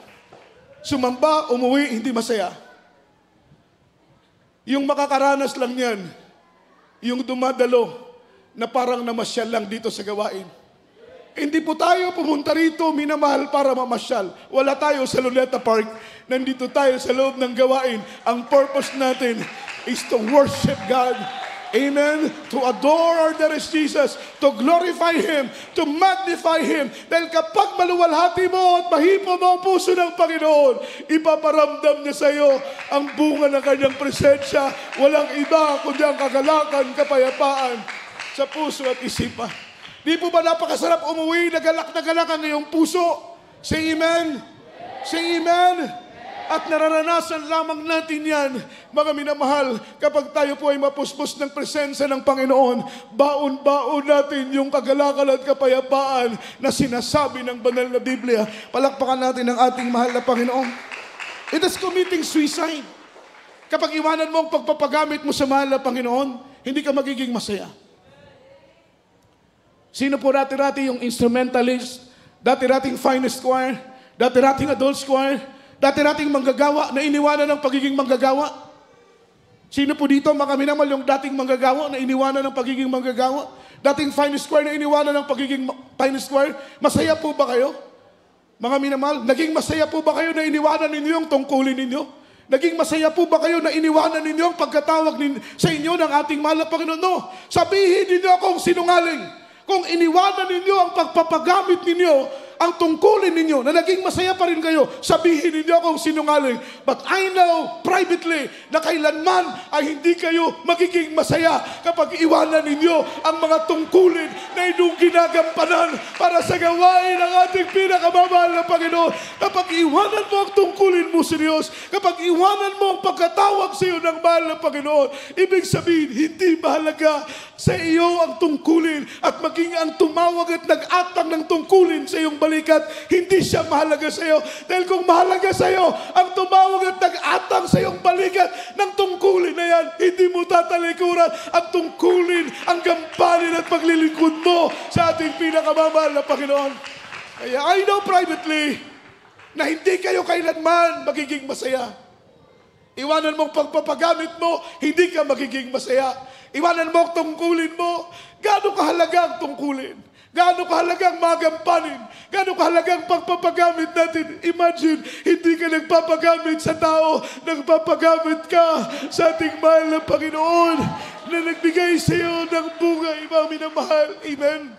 Sumamba, umuwi, hindi masaya. Yung makakaranas lang yan, yung dumadalo na parang namasyal lang dito sa gawain. Hindi po tayo pumunta rito, minamahal, para mamasyal. Wala tayo sa Luneta Park. Nandito tayo sa loob ng gawain. Ang purpose natin is to worship God. Amen? To adore our dearest Jesus, to glorify Him, to magnify Him. Dahil kapag maluwalhati mo at mahipo mo ang puso ng Panginoon, ipaparamdam niya sa iyo ang bunga ng kanyang presensya. Walang iba kundi ang kagalakan, kapayapaan sa puso at isipan. Di po ba napakasarap umuwi, nagalak ang iyong puso? Say amen? Say amen? At nararanasan lamang natin yan, mga minamahal, kapag tayo po ay mapuspos ng presensya ng Panginoon, baon-baon natin yung kagalakan at kapayapaan na sinasabi ng banal na Biblia. Palakpakan natin ang ating mahal na Panginoon. It is committing suicide. Kapag iwanan mo ang pagpapagamit mo sa mahal na Panginoon, hindi ka magiging masaya. Sino po rati-rati yung instrumentalist dati rating finest choir, dati rating adults choir, dati rating manggagawa na iniwanan ng pagiging manggagawa. Sino po dito, mga minamal, yung dating manggagawa na iniwanan ng pagiging manggagawa? Dating finest choir na iniwanan ng pagiging finest choir? Masaya po ba kayo? Mga minamal, naging masaya po ba kayo na iniwanan ninyo yung tungkulin ninyo? Naging masaya po ba kayo na iniwanan ninyo ang pagkatawag sa inyo ng ating mahal na Panginoon? No. Sabihin ninyo akong sinungaling. Kung iniwanan ninyo ang pagpapagamit ninyo, ang tungkulin ninyo, na naging masaya pa rin kayo, sabihin ninyo akong sinungaling. But I know privately na kailanman ay hindi kayo magiging masaya kapag iwanan ninyo ang mga tungkulin na inyong ginagampanan para sa gawain ng ating pinakamamahal na Panginoon. Kapag iwanan mo ang tungkulin mo sa Diyos, kapag iwanan mo ang pagkatawag sa iyo ng mahal na Panginoon, ibig sabihin, hindi mahalaga sa iyo ang tungkulin at maging ang tumawag at nag-atang ng tungkulin sa iyong balikat, hindi siya mahalaga sa iyo. Dahil kung mahalaga sa iyo ang tumawag at nag-atang sa iyong balikat ng tungkulin na yan, hindi mo tatalikuran ang tungkulin, ang gampanin at paglilingkod mo sa ating pinakamamahal na Panginoon. Kaya I know privately na hindi kayo kailanman magiging masaya. Iwanan mong pagpapagamit mo, hindi ka magiging masaya. Iwanan mo ang tungkulin mo. Gaano kahalaga ang tungkulin? Gaano kahalaga ang magampanin? Gaano kahalaga ang pagpapagamit natin? Imagine, hindi ka nagpapagamit sa tao, nagpapagamit ka sa ating mahal na Panginoon na nagbigay sa iyo ng bugay, mga minamahal. Amen.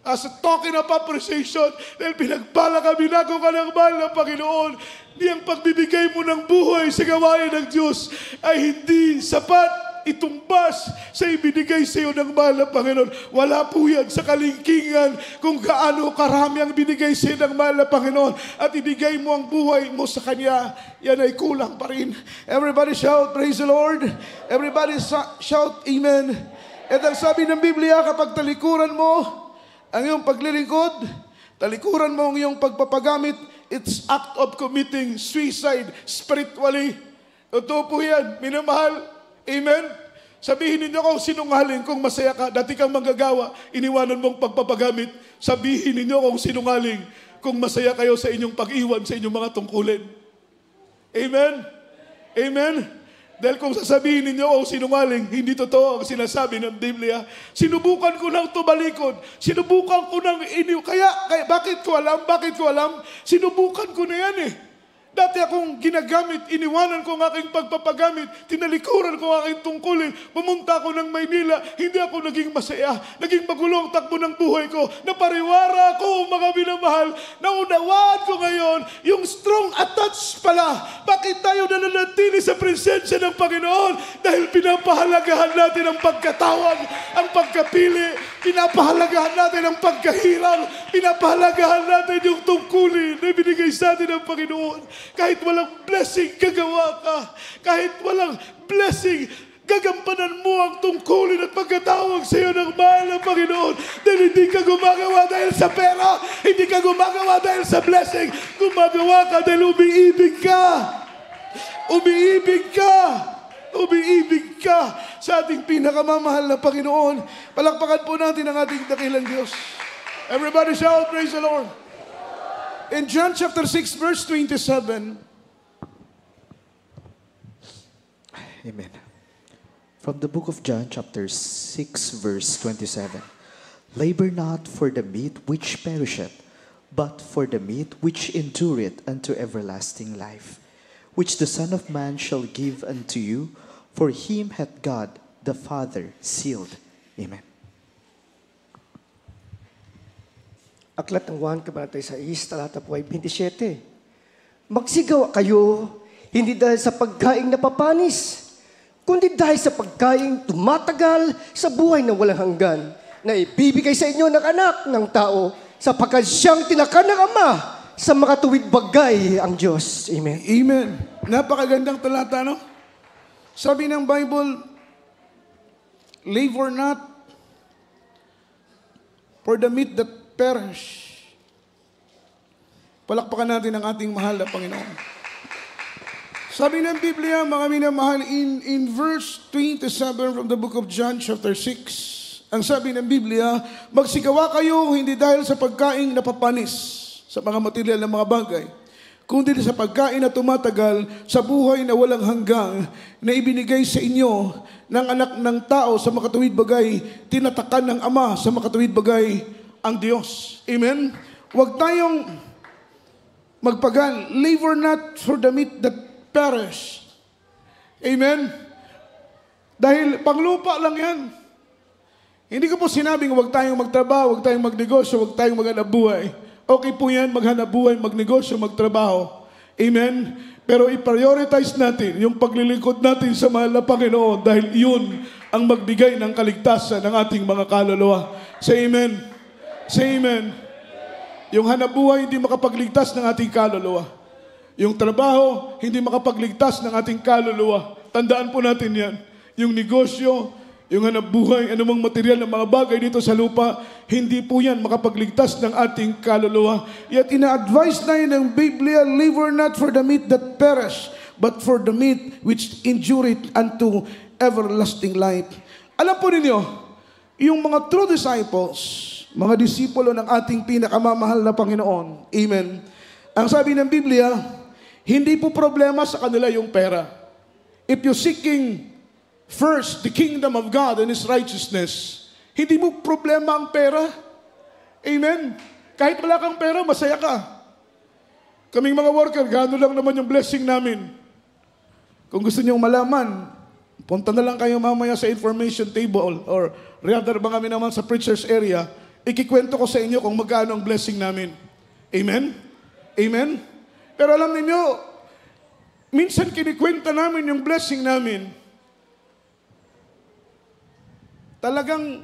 As a token of appreciation, dahil pinagpala ka, binago ka ng mahal na Panginoon, di ang pagbibigay mo ng buhay sa gawain ng Diyos ay hindi sapat itumbas sa ibinigay sa iyo ng mahal na Panginoon. Wala po yan sa kalingkingan kung gaano karami ang binigay sa iyo ng mahal na Panginoon at ibigay mo ang buhay mo sa Kanya, yan ay kulang pa rin. Everybody shout, praise the Lord. Everybody shout, amen. At ang sabi ng Biblia, kapag talikuran mo ang iyong paglilingkod, talikuran mo ang iyong pagpapagamit, it's act of committing suicide spiritually. Totoo po yan, minamahal. Amen? Sabihin ninyo kung sinungaling, kung masaya ka, dati kang manggagawa, iniwanan mong pagpapagamit. Sabihin ninyo kung sinungaling, kung masaya kayo sa inyong pag-iwan sa inyong mga tungkulin. Amen? Amen? Dahil kung sasabihin ninyo kung sinungaling, hindi totoo ang sinasabi ng Biblia. Sinubukan ko nang tumalikod. Sinubukan ko nang Kaya, bakit ko alam? Bakit ko alam? Sinubukan ko na yan eh. Dati akong ginagamit, iniwanan ko ang aking pagpapagamit, tinalikuran ko ang aking tungkulin, pumunta ako ng Maynila, hindi ako naging masaya, naging magulo ang takbo ng buhay ko, napariwara ako, mga minamahal, naunawaan ko ngayon, yung strong attach pala, bakit tayo nananatili sa presensya ng Panginoon? Dahil pinapahalagahan natin ang pagkatawag, ang pagkapili, pinapahalagahan natin ang pagkahirang, pinapahalagahan natin yung tungkulin na ibinigay sa atin ng Panginoon. Kahit walang blessing, gagawa ka. Kahit walang blessing, gagampanan mo ang tungkulin at pagkatawag sa iyo ng mahal na Panginoon. Dahil hindi ka gumagawa dahil sa pera, hindi ka gumagawa dahil sa blessing. Gumagawa ka dahil umiibig ka. Umiibig ka. Umiibig ka sa ating pinakamamahal na Panginoon. Palakpakan po natin ang ating dakilang Diyos. Everybody shout, praise the Lord. In John chapter 6, verse 27. Amen. From the book of John chapter 6, verse 27. Labor not for the meat which perisheth, but for the meat which endureth unto everlasting life, which the Son of Man shall give unto you, for him hath God the Father sealed. Amen. Aklat ng 1, Kabanata 6, talata po ay 27. Magsigaw kayo, hindi dahil sa pagkaing napapanis, kundi dahil sa pagkaing tumatagal sa buhay na walang hanggan, na ibibigay sa inyo ng anak ng tao, sapagkat siyang tinakan ng Ama, sa makatuwid bagay ang Diyos. Amen. Amen. Napakagandang talata, no? Sabi ng Bible, labor not for the meat that perish. Palakpakan natin ang ating mahal na Panginoon. Sabi ng Biblia, mga minamahal, in verse 27 from the book of John chapter 6, ang sabi ng Biblia, magsigawa kayo hindi dahil sa pagkaing napapanis. sa mga material na mga bagay, kundi sa pagkain na tumatagal sa buhay na walang hanggang na ibinigay sa inyo ng anak ng tao sa makatuwid bagay, tinatakan ng Ama sa makatuwid bagay ang Diyos. Amen? Huwag tayong magpagal. Labor not for the meat that perish. Amen? Dahil panglupa lang yan. Hindi ko po sinabing huwag tayong magtrabaho, huwag tayong magnegosyo, huwag tayong maghanap buhay. Okay po yan, maghanap buhay, magnegosyo, magtrabaho. Amen? Pero i-prioritize natin yung paglilingkod natin sa mahal na Panginoon dahil yun ang magbigay ng kaligtasan ng ating mga kaluluwa. Say amen. Say amen. Yung hanap buhay hindi makapagligtas ng ating kaluluwa. Yung trabaho hindi makapagligtas ng ating kaluluwa. Tandaan po natin yan. Yung negosyo, yung hanap buhay, anumang material ng mga bagay dito sa lupa, hindi po yan makapagligtas ng ating kaluluwa. Yet ina-advise na yun ng Biblia, labor not for the meat that perish, but for the meat which endureth unto everlasting life. Alam po ninyo, yung mga true disciples, mga disipulo ng ating pinakamamahal na Panginoon, amen, ang sabi ng Biblia, hindi po problema sa kanila yung pera. If you're seeking first, the kingdom of God and His righteousness, hindi mo problema ang pera. Amen? Kahit wala kang pera, masaya ka. Kaming mga worker, gano'n lang naman yung blessing namin. Kung gusto niyong malaman, punta na lang kayo mamaya sa information table or rather ba kami naman sa preacher's area, ikikwento ko sa inyo kung magkano ang blessing namin. Amen? Amen? Pero alam niyo, minsan kinikwenta namin yung blessing namin, talagang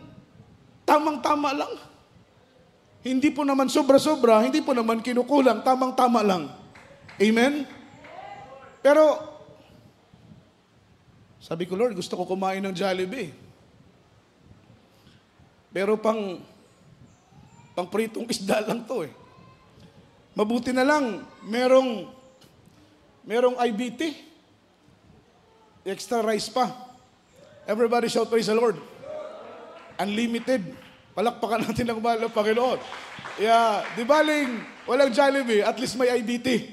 tamang-tama lang. Hindi po naman sobra-sobra, hindi po naman kinukulang, tamang-tama lang. Amen? Pero, sabi ko, Lord, gusto ko kumain ng Jollibee. Pero pang pritong isda lang to eh. Mabuti na lang, merong IBT. Extra rice pa. Everybody shout, praise the Lord. Unlimited. Palakpakan natin ang mahal na Panginoon. Yeah, di baling walang Jollibee, at least may IBT.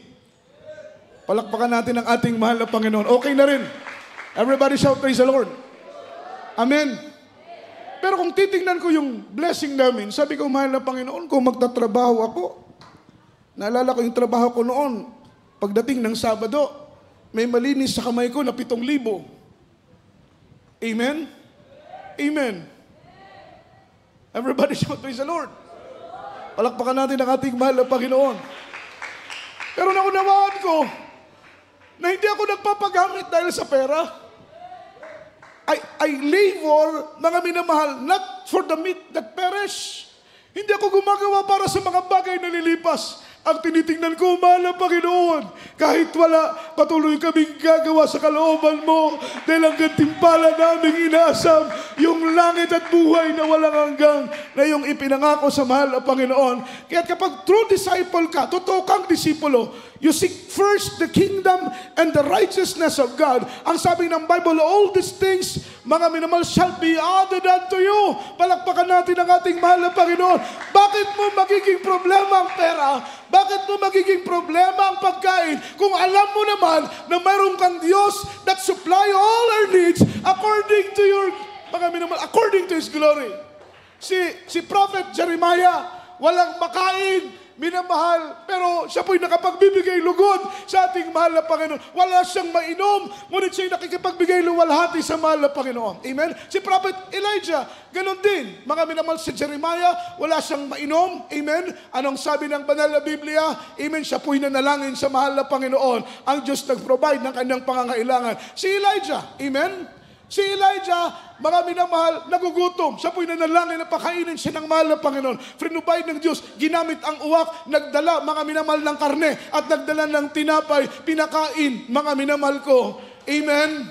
Palakpakan natin ang ating mahal na Panginoon. Okay na rin. Everybody shout, praise the Lord. Amen. Pero kung titingnan ko yung blessing namin, sabi ko, mahal na Panginoon, kung magtatrabaho ako, naalala ko yung trabaho ko noon, pagdating ng Sabado, may malinis sa kamay ko na 7,000. Amen? Amen. Everybody shout, praise the Lord. Palakpakan natin ang ating mahal na Panginoon. Pero naunawaan ko na hindi ako nagpapagamit dahil sa pera. I labor, mga minamahal, not for the meat that perish. Hindi ako gumagawa para sa mga bagay na lilipas. Ang tinitingnan ko, mahal na Panginoon, kahit wala, patuloy kaming gagawa sa kalooban mo dahil ang gantimpala naming inaasam, yung langit at buhay na walang hanggang na yung ipinangako sa mahal na Panginoon. Kaya kapag true disciple ka, totoo kang disipulo, you seek first the kingdom and the righteousness of God. Ang sabi ng Bible, all these things, mga minamahal, shall be added unto you. Palakpakan natin ang ating mahal na Panginoon. Bakit mo magiging problema ang pera? Bakit mo magiging problema ang pagkain kung alam mo naman na mayroon kang Diyos that supply all our needs according to your, mga minamahal, according to His glory. Si Prophet Jeremiah, walang makain, minamahal, pero siya po'y nakapagbibigay lugod sa ating mahal na Panginoon. Wala siyang mainom, ngunit siya'y nakikipagbigay luwalhati sa mahal na Panginoon. Amen? Si Prophet Elijah, ganun din. Mga minamahal, si Jeremiah, wala siyang mainom. Amen? Anong sabi ng banal na Biblia? Amen? Siya po'y nanalangin sa mahal na Panginoon. Ang Diyos nag-provide ng kanyang pangangailangan. Si Elijah, amen? Si Elijah, mga minamahal, nagugutom. Siya po'y nanalangin na pakainin siya ng mahal na Panginoon. Prinubay ng Diyos, ginamit ang uwak, nagdala mga minamahal ng karne at nagdala ng tinapay, pinakain mga minamahal ko. Amen?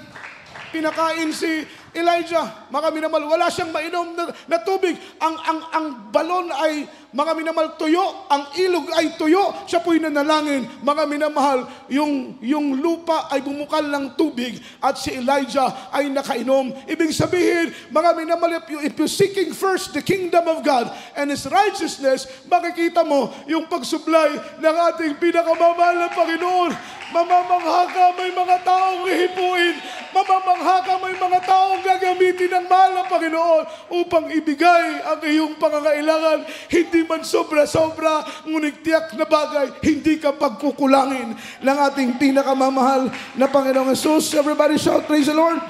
Pinakain si Elijah, mga minamahal, wala siyang mainom na tubig. Ang balon ay, mga minamahal, tuyo. Ang ilog ay tuyo. Siya po'y nanalangin. Mga minamahal, yung lupa ay bumukal ng tubig at si Elijah ay nakainom. Ibig sabihin, mga minamahal, if you're seeking first the kingdom of God and His righteousness, makikita mo yung pagsublay ng ating pinakamamahal na Panginoon. Mamamangha ka, may mga taong hihipuin. Mamamangha ka, may mga taong gagamitin ng mahal na Panginoon upang ibigay ang iyong pangangailangan. Hindi man sobra-sobra, ngunit tiyak na bagay, hindi ka pagkukulangin ng ating pinakamamahal na Panginoong Jesus. Everybody shout, praise the Lord.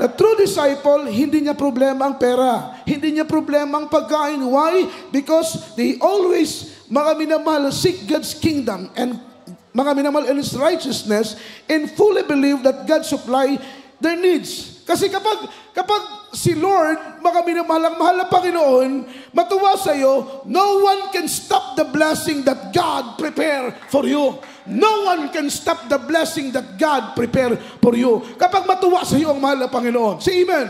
The true disciple, hindi niya problema ang pera. Hindi niya problema ang pagkain. Why? Because they always, mga minamahal, seek God's kingdom and mga minamahal in His righteousness and fully believe that God supply their needs. Kasi kapag si Lord, mga minamahal, ang mahal na Panginoon, matuwa sa iyo, no one can stop the blessing that God prepare for you. No one can stop the blessing that God prepare for you. Kapag matuwa sa iyo ang mahal na Panginoon. Say amen.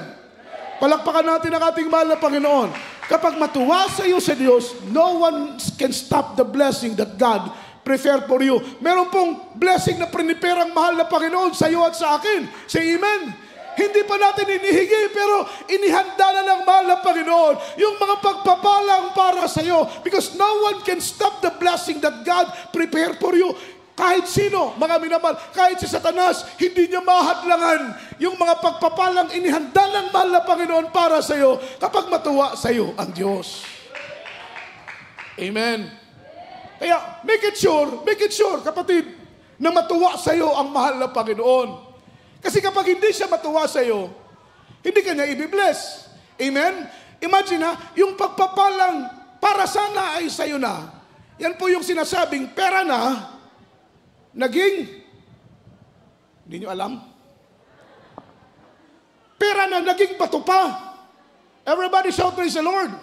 Palakpakan natin ang ating mahal na Panginoon. Kapag matuwa sa iyo sa Diyos, no one can stop the blessing that God prefer for you. Meron pong blessing na priniperang mahal na Panginoon sa iyo at sa akin. Say amen. Hindi pa natin inihigi, pero inihanda na ng mahal na Panginoon yung mga pagpapalang para sa iyo. Because no one can stop the blessing that God prepared for you. Kahit sino, mga minamahal, kahit si Satanas, hindi niya mahadlangan yung mga pagpapalang inihanda ng mahal na Panginoon para sa iyo kapag matuwa sa iyo ang Diyos. Amen. Kaya, make it sure, kapatid, na matuwa sa iyo ang mahal na Panginoon. Kasi kapag hindi siya matuwa sa iyo, hindi ka niya i-bless. Amen? Imagine yung pagpapalang para sana ay sa iyo na. Yan po yung sinasabing pera na, naging, hindi nyo alam? Pera na, naging bato pa. Everybody shout, praise the Lord.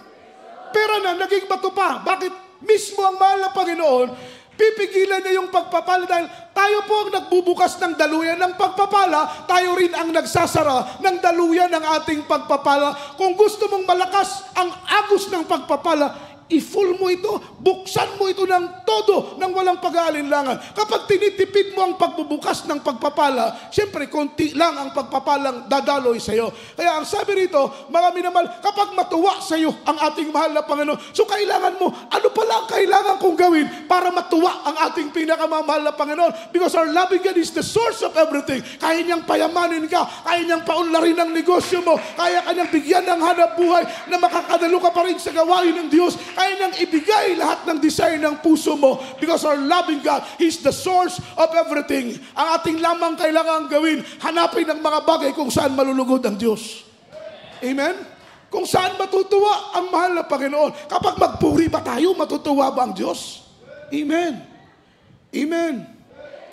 Pera na, naging bato pa. Bakit? Mismo ang mahal na Panginoon, pipigilan niya yung pagpapala dahil tayo po ang nagbubukas ng daluyan ng pagpapala, tayo rin ang nagsasara ng daluyan ng ating pagpapala. Kung gusto mong malakas ang agos ng pagpapala, i-full mo ito, buksan mo ito ng todo, ng walang pag-aalinlangan. Kapag tinitipid mo ang pagbubukas ng pagpapala, siyempre, konti lang ang pagpapalang dadaloy sa iyo. Kaya ang sabi rito, mga minamahal, kapag matuwa sa iyo ang ating mahal na Panginoon, so kailangan mo, ano pala ang kailangan kong gawin para matuwa ang ating pinakamamahal na Panginoon? Because our loving God is the source of everything. Kaya niyang payamanin ka, kaya niyang paunlarin ang negosyo mo, kaya kanyang bigyan ng hanap buhay na makakadalo ka pa rin sa gawain ng Diyos. Kaya niyang ibigay lahat ng desire ng puso mo because our loving God is the source of everything. Ang ating lamang kailangan gawin, hanapin ang mga bagay kung saan malulugod ang Diyos. Amen? Kung saan matutuwa ang mahal na Panginoon. Kapag magpuri ba tayo, matutuwa ba ang Diyos? Amen. Amen.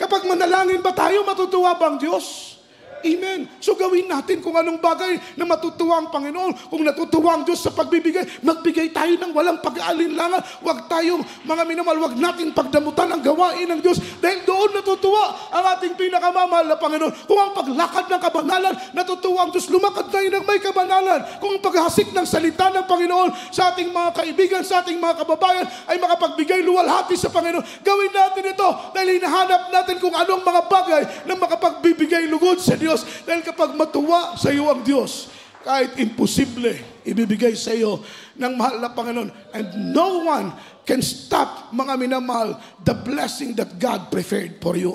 Kapag manalangin ba tayo, matutuwa ba ang Diyos? Amen. So gawin natin kung anong bagay na matutuwa ang Panginoon. Kung natutuwa ang Diyos sa pagbibigay, magbigay tayo ng walang pag-aalinlangan. Huwag tayong, mga minamahal, huwag natin pagdamutan ang gawain ng Diyos dahil doon natutuwa ang ating pinakamamahal na Panginoon. Kung ang paglakad ng kabanalan, natutuwa ang Diyos, lumakad tayo ng may kabanalan. Kung ang paghasik ng salita ng Panginoon sa ating mga kaibigan, sa ating mga kababayan, ay makapagbigay luwalhati sa Panginoon, gawin natin ito dahil hinahanap natin kung anong mga bagay na makapagbibigay lugod sa Diyos. Dahil kapag matuwa sa iyo ang Diyos, kahit imposible, ibibigay sa iyo ng mahal na Panginoon. And no one can stop, mga minamahal, the blessing that God prepared for you.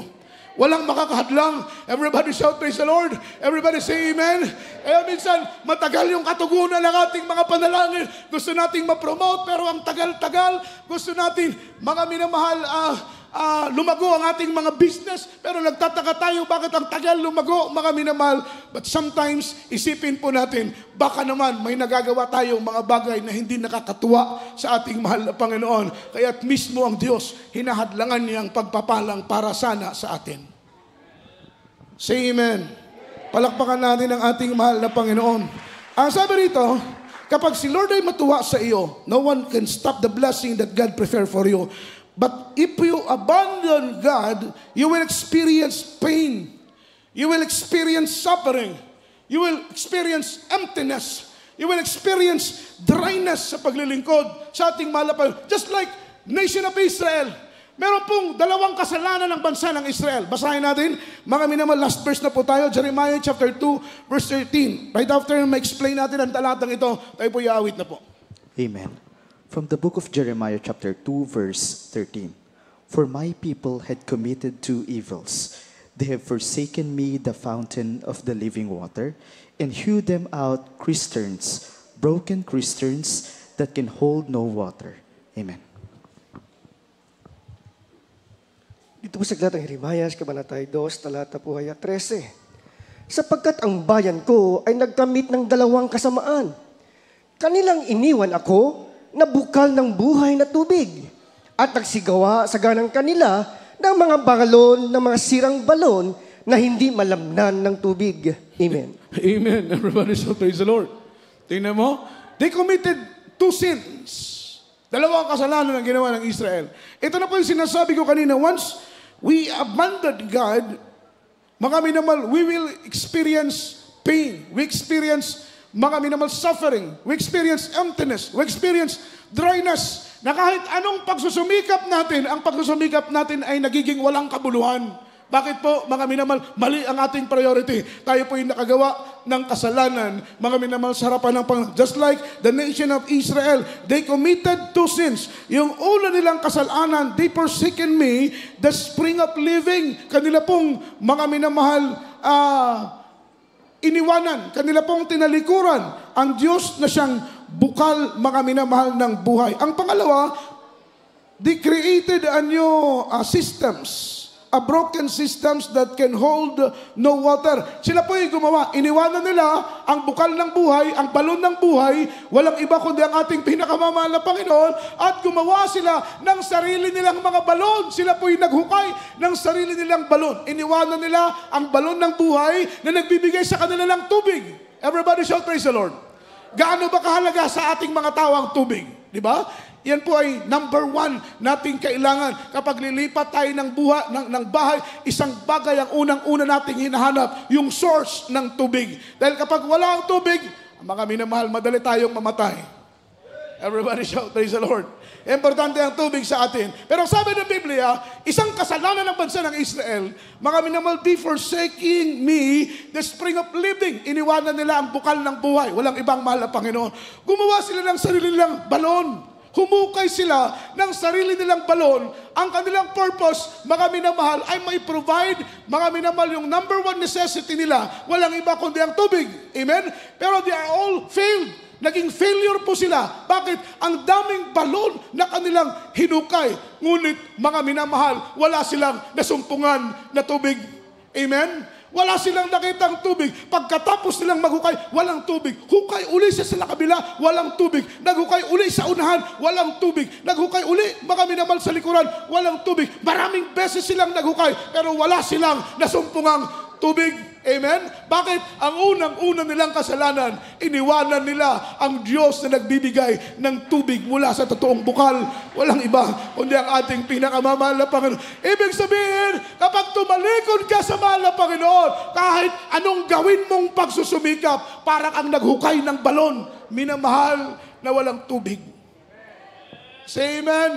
Walang makakahadlang. Everybody shout, praise the Lord. Everybody say amen. Kaya minsan, matagal yung katugunan ng ating mga panalangin. Gusto nating ma-promote, pero ang tagal-tagal. Gusto natin, mga minamahal, lumago ang ating mga business, pero nagtataka tayo bakit ang tagal lumago, mga minamahal. But sometimes, isipin po natin, baka naman may nagagawa tayong mga bagay na hindi nakakatuwa sa ating mahal na Panginoon. Kaya't mismo ang Diyos, hinahadlangan niyang pagpapalang para sana sa atin. Say amen. Palakpakan natin ang ating mahal na Panginoon. Ang sabi rito, kapag si Lord ay matuwa sa iyo, no one can stop the blessing that God prepared for you. But if you abandon God, you will experience pain. You will experience suffering. You will experience emptiness. You will experience dryness sa paglilingkod sa ating mahal na Panginoon. Just like nation of Israel. Meron pong dalawang kasalanan ng bansa ng Israel. Basahin natin, mga minamahal, last verse na po tayo, Jeremiah chapter 2, verse 13. Right after ma-explain natin ang talatang ito, tayo po iawit na po. Amen. From the book of Jeremiah chapter 2 verse 13. For my people had committed two evils. They have forsaken me, the fountain of the living water, and hewed them out cisterns, broken cisterns that can hold no water. Amen. Dito po sa Aklat ng Jeremias, Kabanatay 2, talata po ay 13. Sapagkat ang bayan ko ay nagkamit ng dalawang kasamaan. Kanilang iniwan ako na bukal ng buhay na tubig at nagsigawa sa ganang kanila ng mga balon, ng mga sirang balon na hindi malamnan ng tubig. Amen. Amen. Everybody shall praise the Lord. Tingnan mo, they committed two sins. Dalawang kasalanan ang ginawa ng Israel. Ito na po yung sinasabi ko kanina. Once we abandon God, mga minamahal, we will experience pain. We experience mga minamahal suffering. We experience emptiness. We experience dryness. Na kahit anong pagsusumikap natin, ang pagsusumikap natin ay nagiging walang kabuluhan. Bakit po, mga minamahal, mali ang ating priority. Tayo po yung nakagawa ng kasalanan, mga minamahal, sa harapan ng Panginoon. Just like the nation of Israel, they committed two sins. Yung una nilang kasalanan, they forsaken me, the spring of living. Kanila pong, mga minamahal, iniwanan. Kanila pong tinalikuran ang Diyos na siyang bukal, mga minamahal, ng buhay. Ang pangalawa, they created a new systems. A broken systems that can hold no water. Sila po yung gumawa. Iniwanan nila ang bukal ng buhay, ang balon ng buhay, walang iba kundi ang ating pinakamamahal na Panginoon, at gumawa sila ng sarili nilang mga balon. Sila po yung naghukay ng sarili nilang balon. Iniwanan nila ang balon ng buhay na nagbibigay sa kanila ng tubig. Everybody shout praise the Lord. Gaano ba kahalaga sa ating mga tao ang tubig? Di ba? Yan po ay number one nating kailangan. Kapag lilipat tayo ng bahay, isang bagay ang unang-una nating hinahanap, yung source ng tubig. Dahil kapag wala ang tubig, mga minamahal, madali tayong mamatay. Everybody shout, praise the Lord. Importante ang tubig sa atin. Pero sabi ng Biblia, isang kasalanan ng bansa ng Israel, mga minamahal, be forsaking me, the spring of living. Iniwanan nila ang bukal ng buhay. Walang ibang mahal na Panginoon. Gumawa sila ng sarili nilang balon. Humukay sila ng sarili nilang balon. Ang kanilang purpose, mga minamahal, ay may provide, mga minamahal, yung number one necessity nila. Walang iba kundi ang tubig. Amen? Pero they are all failed. Naging failure po sila. Bakit? Ang daming balon na kanilang hinukay. Ngunit, mga minamahal, wala silang nasumpungan na tubig. Amen? Wala silang nakitang tubig. Pagkatapos nilang maghukay, walang tubig. Hukay uli sa kabila, walang tubig. Naghukay uli sa unahan, walang tubig. Naghukay uli, mga minamahal, sa likuran, walang tubig. Maraming beses silang naghukay, pero wala silang nasumpungang tubig. Amen? Bakit? Ang unang-una nilang kasalanan, iniwanan nila ang Diyos na nagbibigay ng tubig mula sa totoong bukal. Walang iba kundi ang ating pinakamamahal na Panginoon. Ibig sabihin, kapag tumalikod ka sa mahal na Panginoon, kahit anong gawin mong pagsusumikap, parang ang naghukay ng balon, minamahal na walang tubig. Say amen?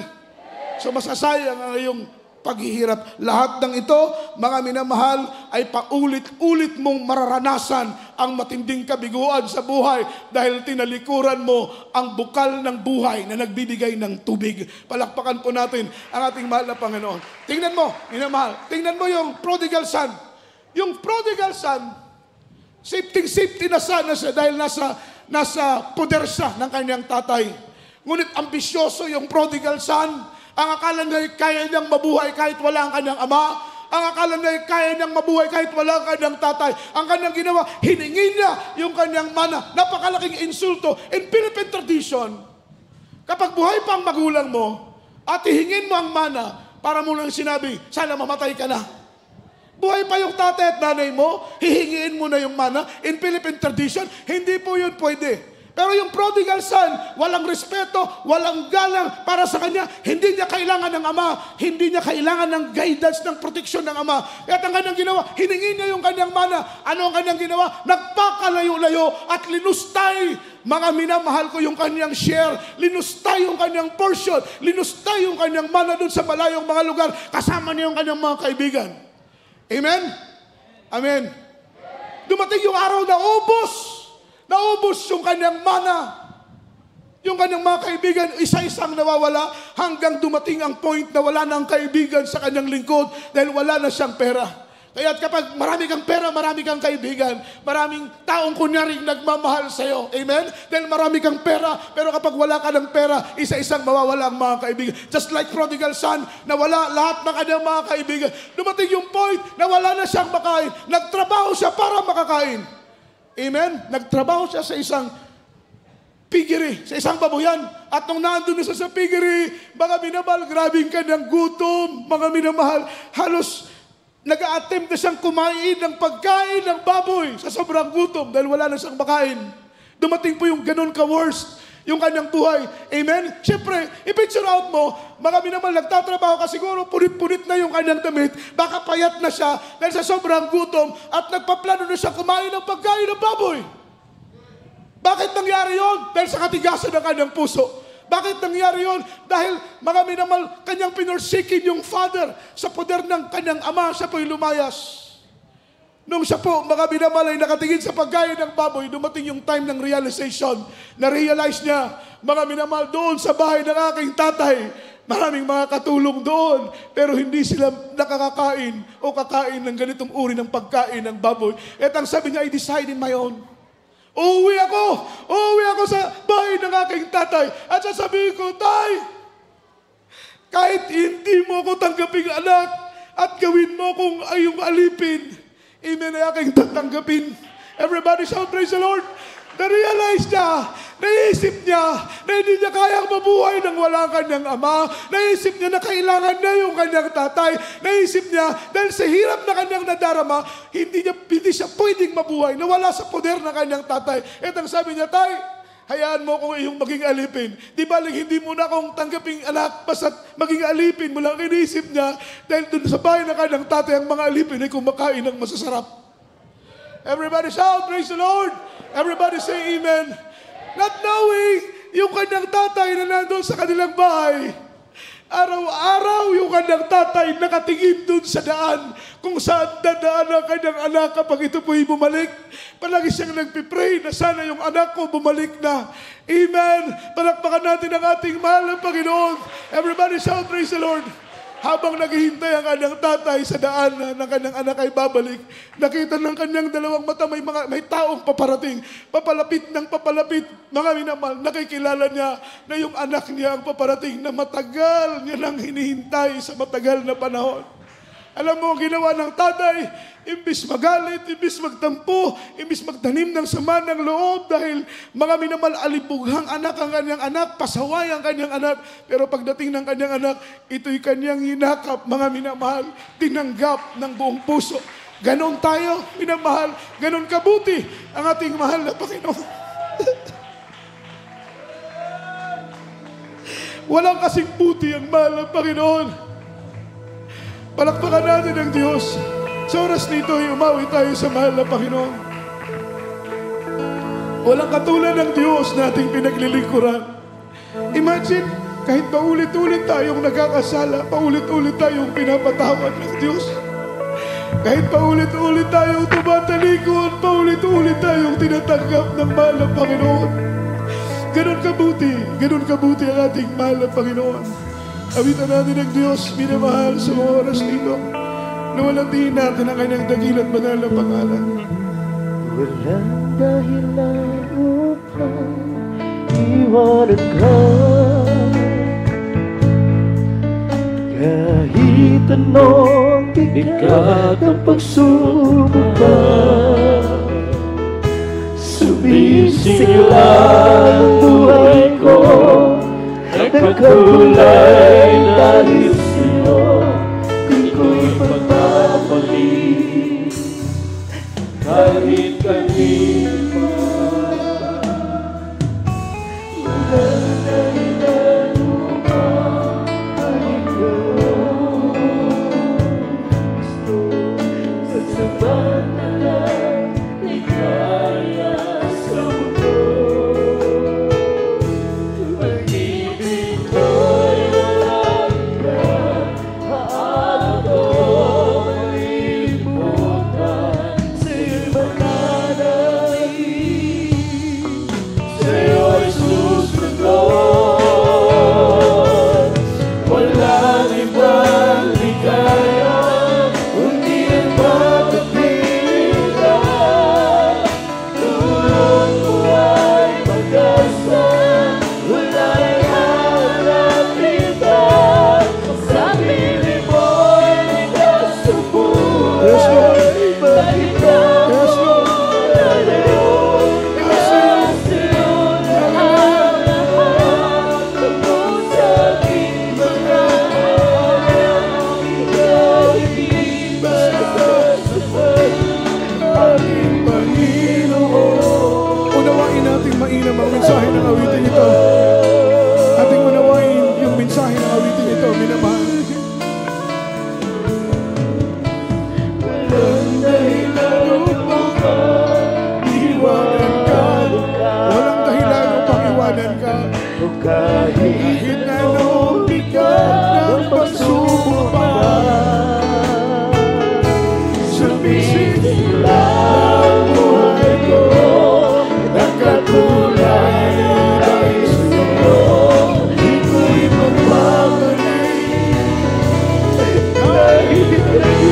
So masasayang ang iyong paghihirap. Lahat ng ito, mga minamahal, ay paulit-ulit mong mararanasan ang matinding kabiguan sa buhay dahil tinalikuran mo ang bukal ng buhay na nagbibigay ng tubig. Palakpakan po natin ang ating mahal na Panginoon. Tingnan mo, minamahal, tingnan mo yung prodigal son. Yung prodigal son, safety na sana siya dahil nasa poder siya ng kanyang tatay. Ngunit ambisyoso yung prodigal son. Ang akala niya kaya niyang mabuhay kahit wala ang kanyang ama. Ang akala niya kaya niyang mabuhay kahit wala ang kanyang tatay. Ang kanyang ginawa, hiningi niya yung kanyang mana. Napakalaking insulto. In Philippine tradition, kapag buhay pa ang magulang mo at hihingin mo ang mana, para mo lang sinabi, sana mamatay ka na. Buhay pa yung tatay at nanay mo, hihingiin mo na yung mana. In Philippine tradition, hindi po yun pwede. Pero yung prodigal son, walang respeto, walang galang para sa kanya. Hindi niya kailangan ng ama. Hindi niya kailangan ng guidance, ng proteksyon ng ama. At ang kanyang ginawa, hiningi niya yung kanyang mana. Ano ang kanyang ginawa? Nagpakalayo-layo at linustay. Mga minamahal ko yung kanyang share. Linustay yung kanyang portion. Linustay yung kanyang mana doon sa malayong mga lugar. Kasama niya yung kanyang mga kaibigan. Amen? Amen. Dumating yung araw na naubos yung kanyang mana. Yung kanyang mga kaibigan, isa-isang nawawala hanggang dumating ang point na wala na ang kaibigan sa kanyang lingkod dahil wala na siyang pera. Kaya kapag marami kang pera, marami kang kaibigan, maraming taong kunyaring nagmamahal sa'yo. Amen? Dahil marami kang pera, pero kapag wala ka ng pera, isa-isang mawawala ang mga kaibigan. Just like prodigal son, nawala lahat ng kanyang mga kaibigan. Dumating yung point na wala na siyang makain. Nagtrabaho siya para makakain. Amen? Nagtrabaho siya sa isang piggery, sa isang babuyan. At nung nandun na siya sa piggery, mga minamahal, grabing kanyang gutom, mga minamahal, halos nag-a-attempt na siyang kumain ng pagkain ng baboy sa sobrang gutom dahil wala na siyang makain. Dumating po yung ganun ka-worst, yung kanyang buhay. Amen? Siyempre, i-picture out mo, mga minamahal, nagtatrabaho ka siguro, punit-punit na yung kanyang damit, baka payat na siya dahil sa sobrang gutom at nagpaplano na siya kumain ng pagkain ng baboy. Bakit nangyari yon? Dahil sa katigasan ng kanyang puso. Bakit nangyari yon? Dahil mga minamahal, kanyang pinursikin yung father sa poder ng kanyang ama, siya po'y lumayas. Nung siya po, mga minamahal, ay nakatingin sa pagkain ng baboy, dumating yung time ng realization. Na-realize niya, mga minamahal, doon sa bahay ng aking tatay, maraming mga katulong doon, pero hindi sila nakakakain o kakain ng ganitong uri ng pagkain ng baboy. At ang sabi niya, I decide in my own. Uuwi ako sa bahay ng aking tatay at sasabihin ko, Tay, kahit hindi mo ako tanggaping anak at gawin mo kung ayong alipin, amen, ay aking tatanggapin. Everybody shout, praise the Lord. Na-realize niya, naisip niya na hindi niya kayang mabuhay nang wala kanyang ama. Naisip niya na kailangan na yung kanyang tatay. Naisip niya, dahil sa hirap na kanyang nadarama, hindi siya pwedeng mabuhay. Nawala sa poder ng kanyang tatay. At ang sabi niya, Tay, hayaan mo kung iyong maging alipin. Di baling hindi mo na akong tanggaping anak, basta't maging alipin mo lang. Iniisip niya, dahil dun sa bahay ng kanyang tatay, ang mga alipin ay kumakain ng masasarap. Everybody shout, praise the Lord. Everybody say amen. Not knowing yung kanyang tatay na nandun sa kanilang bahay. Araw-araw yung kanyang tatay nakatingin dun sa daan kung saan dadaan ang kanyang anak kapag ito po'y bumalik. Palagi siyang nagpipray na sana yung anak ko bumalik na. Amen. Palakpakan natin ang ating mahal na Panginoon. Everybody shout, praise the Lord. Habang naghihintay ang kanyang tatay sa daan ng kanyang anak ay babalik, nakita ng kanyang dalawang mata may taong paparating. Papalapit ng papalapit, mga minamahal, nakikilala niya na yung anak niya ang paparating na matagal niya nang hinihintay sa matagal na panahon. Alam mo ang ginawa ng tatay, imbis magalit, imbis magtampo, imbis magtanim ng sama ng loob dahil mga minamahal, alibughang anak ang kanyang anak, pasaway ang kanyang anak. Pero pagdating ng kanyang anak, ito'y kanyang hinakap, mga minamahal, tinanggap ng buong puso. Ganon tayo, minamahal, ganon kabuti ang ating mahal na Panginoon. Walang kasing buti ang mahal na Panginoon. Palakpakan natin ang Diyos. Sa oras nito ay umawi tayo sa mahal na Panginoon. Walang katulad ng Diyos na ating pinaglilingkuran. Imagine, kahit paulit-ulit tayong nagkakasala, paulit-ulit tayong pinapatawad ng Diyos. Kahit paulit-ulit tayong tumatalikod, paulit-ulit tayong tinatanggap ng mahal na Panginoon. Ganon kabuti ang ating mahal na Panginoon. Awitan natin ang Diyos, minamahal sa mga oras nito. Nawalatiin natin ang kanyang dakil at banal na pangalan. Walang dahilan upang iwanan ka. Kahit anong bigat ang pagsubok pa, sumisingil ang buhay ko. Nagkakulay dahil sa'yo, di ko'y pagpapalik kahit kanina. kahit anong bigat ng pagsubok pa. Sumisisi lang buhay ko, nagkakulay ay sa'yo. Di ko'y magpapalik kahit hindi ko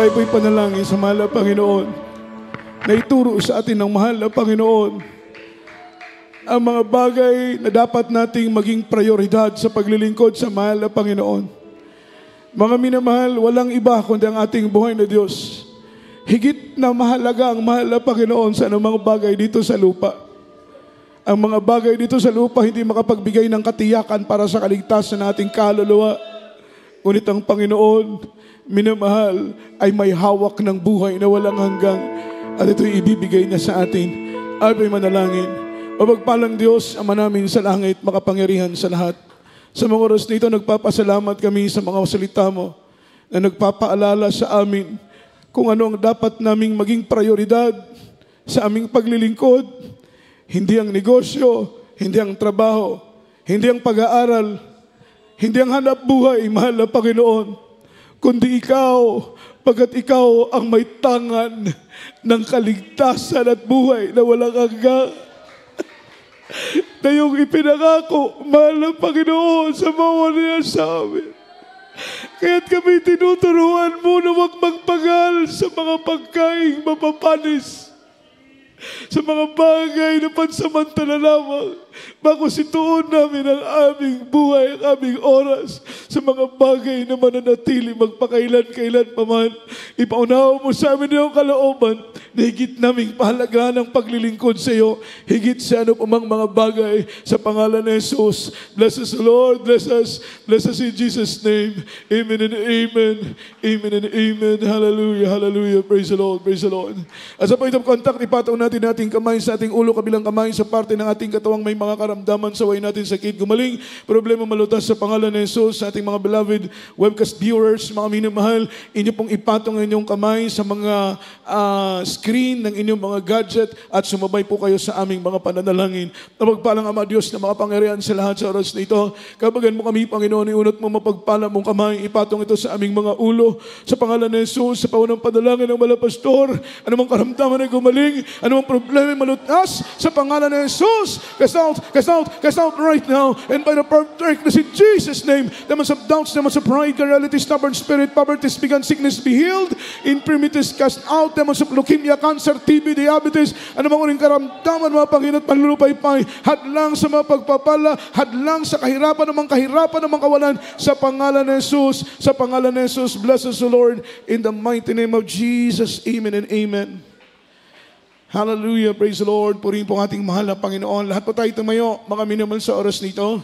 Tayo po'y panalangin sa mahal na Panginoon na ituro sa atin ng mahal na Panginoon ang mga bagay na dapat nating maging prioridad sa paglilingkod sa mahal na Panginoon. Mga minamahal, walang iba kundi ang ating buhay na Diyos. higit na mahalaga ang mahal na Panginoon sa anumang bagay dito sa lupa. Ang mga bagay dito sa lupa hindi makapagbigay ng katiyakan para sa kaligtasan ng ating kaluluwa. Ngunit ang Panginoon, minamahal, ay may hawak ng buhay na walang hanggang at ito'y ibibigay niya sa atin. Ay manalangin. Mapagpalang Diyos, Ama namin sa langit, makapangyarihan sa lahat. Sa mga oras nito, nagpapasalamat kami sa mga salita mo na nagpapaalala sa amin kung ano ang dapat naming maging prioridad sa aming paglilingkod. Hindi ang negosyo, hindi ang trabaho, hindi ang pag-aaral, hindi ang hanap buhay, mahal na Panginoon, kundi ikaw, pagkat ikaw ang may tangan ng kaligtasan at buhay na walang hanggang. Na yung ipinangako, mahal na Panginoon, sa bawat niya sa amin. Kaya't kami tinuturuan mo na huwag magpagal sa mga pagkaing mapapanis, sa mga bagay na pansamantala lamang, bago situon namin ang aming buhay, ang aming oras, sa mga bagay na mananatili magpakailan-kailan pa man. Ipaunawa mo sa amin yung kalooban na higit naming pahalagahan ang paglilingkod sa iyo, higit sa ano pamang mga bagay, sa pangalan ni Jesus. Bless us, Lord. Bless us in Jesus' name. Amen and amen. Amen and amen. Hallelujah, hallelujah. Praise the Lord, praise the Lord. As a point of contact, ipataw natin ating kamay sa ating ulo, kabilang kamay sa parte ng ating katawang may mga karamdaman, sa way natin sakit, gumaling, problema malutas sa pangalan ni Jesus. Sa ating mga beloved webcast viewers, mga minamahal, inyo pong ipatong inyong kamay sa mga screen ng inyong mga gadget at sumabay po kayo sa aming mga pananalangin. Mapagpalang Ama Diyos na makapangyarihan sa lahat sa oras na ito. Kabagan mo kami, Panginoon, iunot mo mapagpala mong kamay, ipatong ito sa aming mga ulo, sa pangalan ni Jesus, sa paunang panalangin ng malapastor, anumang karamdaman ay gumaling, anumang problema malutas, sa pangalan ni Jesus, cast out right now, and by the power of darkness in Jesus' name, demons of doubts, demons of pride, carnality, stubborn spirit, poverty, begun, sickness be healed, infirmities cast out, demons of leukemia, cancer, TB, diabetes, anumang uling karamdaman, mga Panginoon, panlulupaypay, hadlang sa mga pagpapala, hadlang sa kahirapan, namang kawalan, sa pangalan ni Jesus, sa pangalan ni Jesus, bless us, O Lord, in the mighty name of Jesus, amen and amen. Hallelujah, praise the Lord. Purihin po ang ating mahal na Panginoon. Lahat po tayo tumayo, mga minamahal sa oras nito.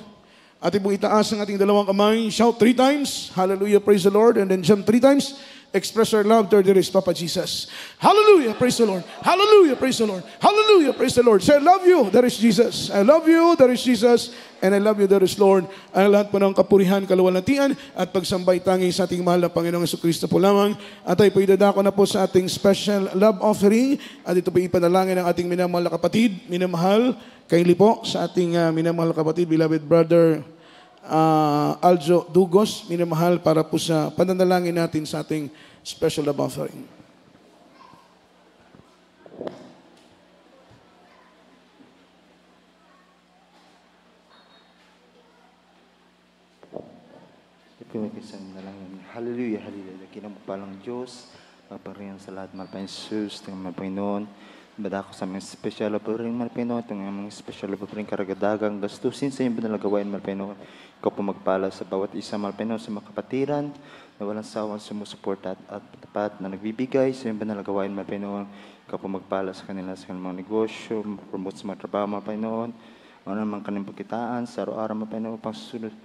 Ating pong itaas ang ating dalawang kamay. Shout 3 times. Hallelujah, praise the Lord. And then jump 3 times. Express our love to there is Papa Jesus. Hallelujah, praise the Lord. Hallelujah, praise the Lord. Hallelujah, praise the Lord. Say, I love you, there is Jesus. I love you, there is Jesus. And I love you, there is Lord. Ang lahat po ng kapurihan, kaluwalhatian at pagsambay tangi sa ating mahal na Panginoong Jesucristo po lamang. At tayo po idadako na po sa ating special love offering. At ito po ipanalangin ng ating minamahal na kapatid, minamahal, kaili po sa ating minamahal na kapatid, beloved brother Aljo Dugos, minamahal, para po sa pananalangin natin sa ating special love offering. Hallelujah, hallelujah. Kinamagpalang Diyos, paparihan sa lahat, mahal pa Jesus, tingnan mga Panginoon. Badako sa mga special offering, mahal Panginoon, itong mga special offering, karagadagang gastusin sa iyong binalagawain, mahal Panginoon. Ikaw po magpala sa bawat isa, mahal Panginoon, sa mga kapatiran na walang sawang sumusuporta at tapat na nagbibigay sa iyong binalagawain, mahal Panginoon. Ikaw po magpala sa kanila sa kanilang mga negosyo, promote sa mga trabaho, mahal Panginoon. Ano naman kanilang pagkitaan sa araw-araw, mahal Panginoon, pangsusunod.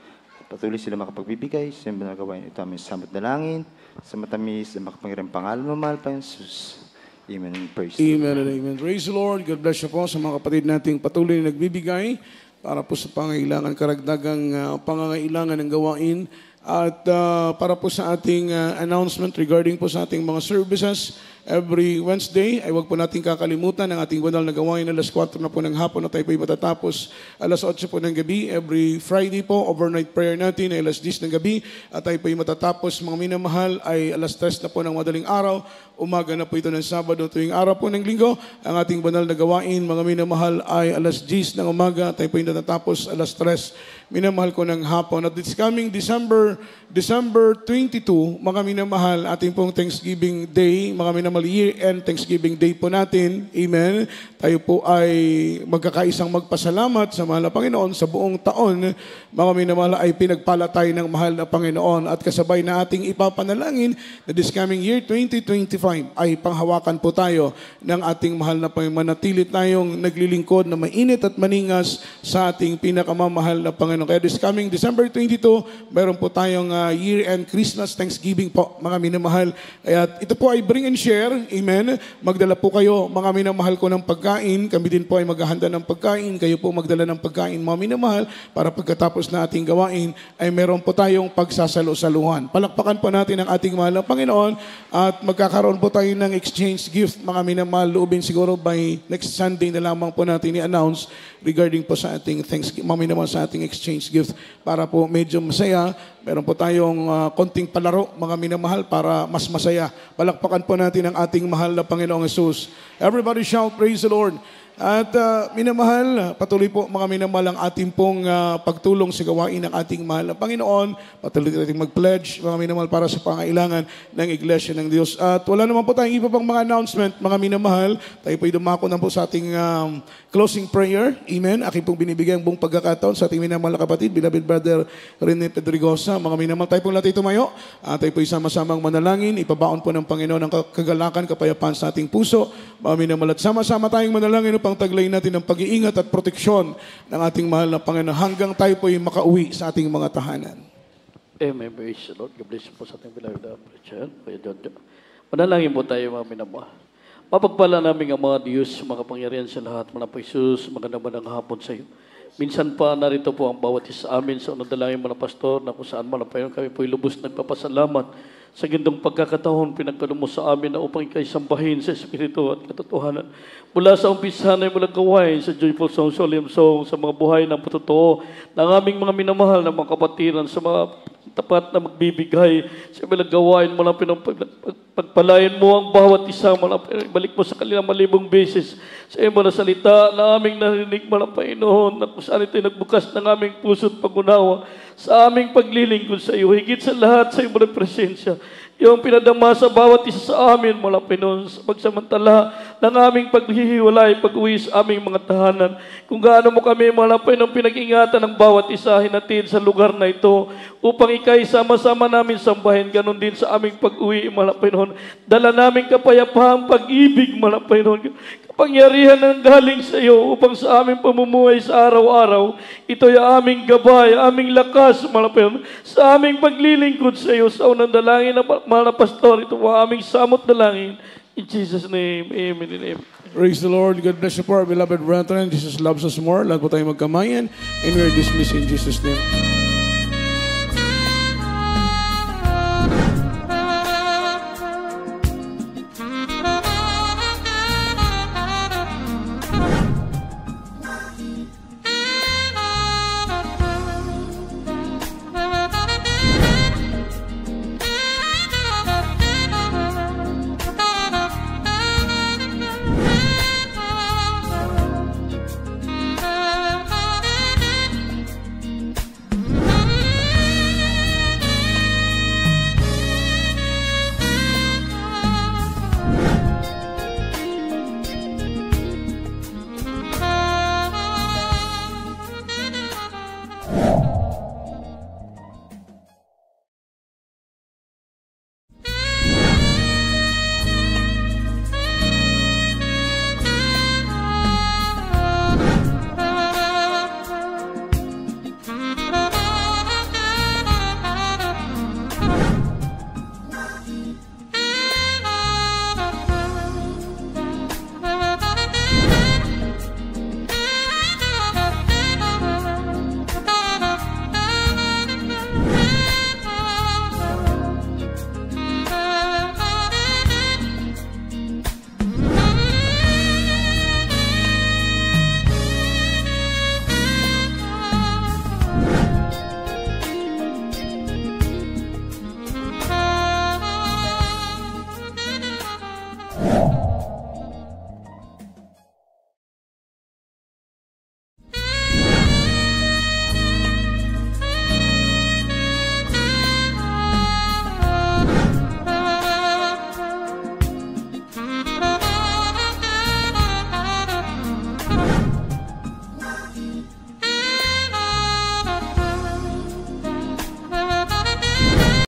Patuloy sila makapagbibigay sa iyong binalagawain. Ito aming samot dalangin, sa matamis, sa makapangyarang pangalan mo, mahal pa Jesus. Amen and praise the Lord. Amen and amen. Praise the Lord. God bless you po sa mga kapatid nating patuloy na nagbibigay para po sa pangailangan, karagdagang pangangailangan ng gawain. At para po sa ating announcement regarding po sa ating mga services, every Wednesday ay huwag po natin kakalimutan ang ating banal na gawain. Alas 4 na po ng hapon na tayo po ay matatapos. Alas 8 po ng gabi. Every Friday po, overnight prayer natin ay alas 10 ng gabi. At tayo po ay matatapos, mga minamahal, ay alas 3 na po ng madaling araw. Umaga na po ito ng Sabado, tuwing araw po ng Linggo. Ang ating banal na gawain, mga minamahal, ay alas 10 ng umaga. Tayo po ay natatapos alas 3 minamahal ko ng hapon. At this coming December 22, mga minamahal, ating pong Thanksgiving Day, mga minamahal, year-end Thanksgiving Day po natin. Amen. Tayo po ay magkakaisang magpasalamat sa mahal na Panginoon sa buong taon. Mga minamahal, ay pinagpala tayo ng mahal na Panginoon at kasabay na ating ipapanalangin na this coming year 2025 ay panghawakan po tayo ng ating mahal na Panginoon. Manatili tayong naglilingkod na mainit at maningas sa ating pinakamamahal na Panginoon. Kaya this coming December 22, mayroon po tayong year-end Christmas Thanksgiving po, mga minamahal. At ito po ay bring and share. Amen. Magdala po kayo, mga minamahal ko, ng pagkain. Kami din po ay maghahanda ng pagkain. Kayo po magdala ng pagkain, mga minamahal, para pagkatapos na ating gawain ay meron po tayong pagsasalo-saluhan. Palakpakan po natin ang ating mahal na Panginoon at magkakaroon po tayo ng exchange gift, mga minamahal. Loobin siguro by next Sunday na lamang po natin i-announce regarding po sa ating Thanksgiving, mga minamahal, sa ating exchange gift para po medyo masaya. Meron po tayong konting palaro, mga minamahal, para mas masaya. Palakpakan po natin ang ating mahal na Panginoong Jesus. Everybody shout, praise the Lord. At minamahal, patuloy po mga minamahal ang ating pong pagtulong sa gawain ng ating mahal na Panginoon. Patuloy natin mag-pledge, mga minamahal, para sa pangailangan ng Iglesia ng Diyos. At wala naman po tayong iba pang mga announcement, mga minamahal. Tayo po ay dumako na po sa ating closing prayer. Amen. Aking pong binibigyan buong pagkakataon sa ating minamahal na kapatid, beloved brother Rene Pedregosa. Mga minamahal, tayo po natin tumayo. Tayo po ay sama-samang manalangin. Ipabaon po ng Panginoon ang kagalakan, kapayapaan sa ating puso. Mga minamahal, at sama-sama tayong manalangin upang taglayin natin ang pag-iingat at proteksyon ng ating mahal na Panginoon hanggang tayo po ay makauwi sa ating mga tahanan. Amen. Praise the Lord. God bless you po sa ating beloved preacher. Kuya Jojo. Manalangin po tayo, mga minamahal. Mapagpala namin ang mga Diyos, mga kapangyarihan sa lahat, mga po Jesus, magandang hapon sa iyo. Minsan pa narito po ang bawat isa sa amin sa unang dalangin mga pastor na kung saan man payon kami po lubos nagpapasalamat sa gandong pagkakataon pinagkaloob mo sa amin na upang ikay sambahin sa Espiritu at katotohanan. Mula sa umpisa na walang gawain sa Joyful Song, Solemn Song, sa mga buhay ng patotoo ng aming mga minamahal na mga kapatiran, sa mga tapat na magbibigay sa mga gawain mo lang pagpalain mo ang bawat isa, balik mo sa kanilang malibong beses sa iyong mga salita na aming narinig mo lang, Panginoon, na kung saan ito'y nagbukas ng aming puso at pag-unawa sa aming paglilingkod sa iyo, higit sa lahat sa iyong mga presensya. Yung pinadama sa bawat isa sa amin, mga Panginoon, sa pagsamantala ng aming paghihiwalay, pag-uwi sa aming mga tahanan. Kung gaano mo kami, mga Panginoon, pinag-ingatan ng bawat isa, hinatid sa lugar na ito, upang ikay sama-sama namin sambahin, ganon din sa aming pag-uwi, mga Panginoon. Dala namin kapayapaan, pag-ibig, mga Panginoon, kapangyarihan ng galing sa iyo, upang sa aming pamumuhay sa araw-araw, ito'y aming gabay, aming lakas, mga Panginoon, sa aming paglilingkod sa iyo, sa unang dalangin ng mahal na pastor, ito ang aming samot dalangin. In Jesus' name, amen and amen. Praise the Lord. God bless you po, our beloved brethren. Jesus loves us more. Lahat po tayo magkamayan. And we are dismissed in Jesus' name.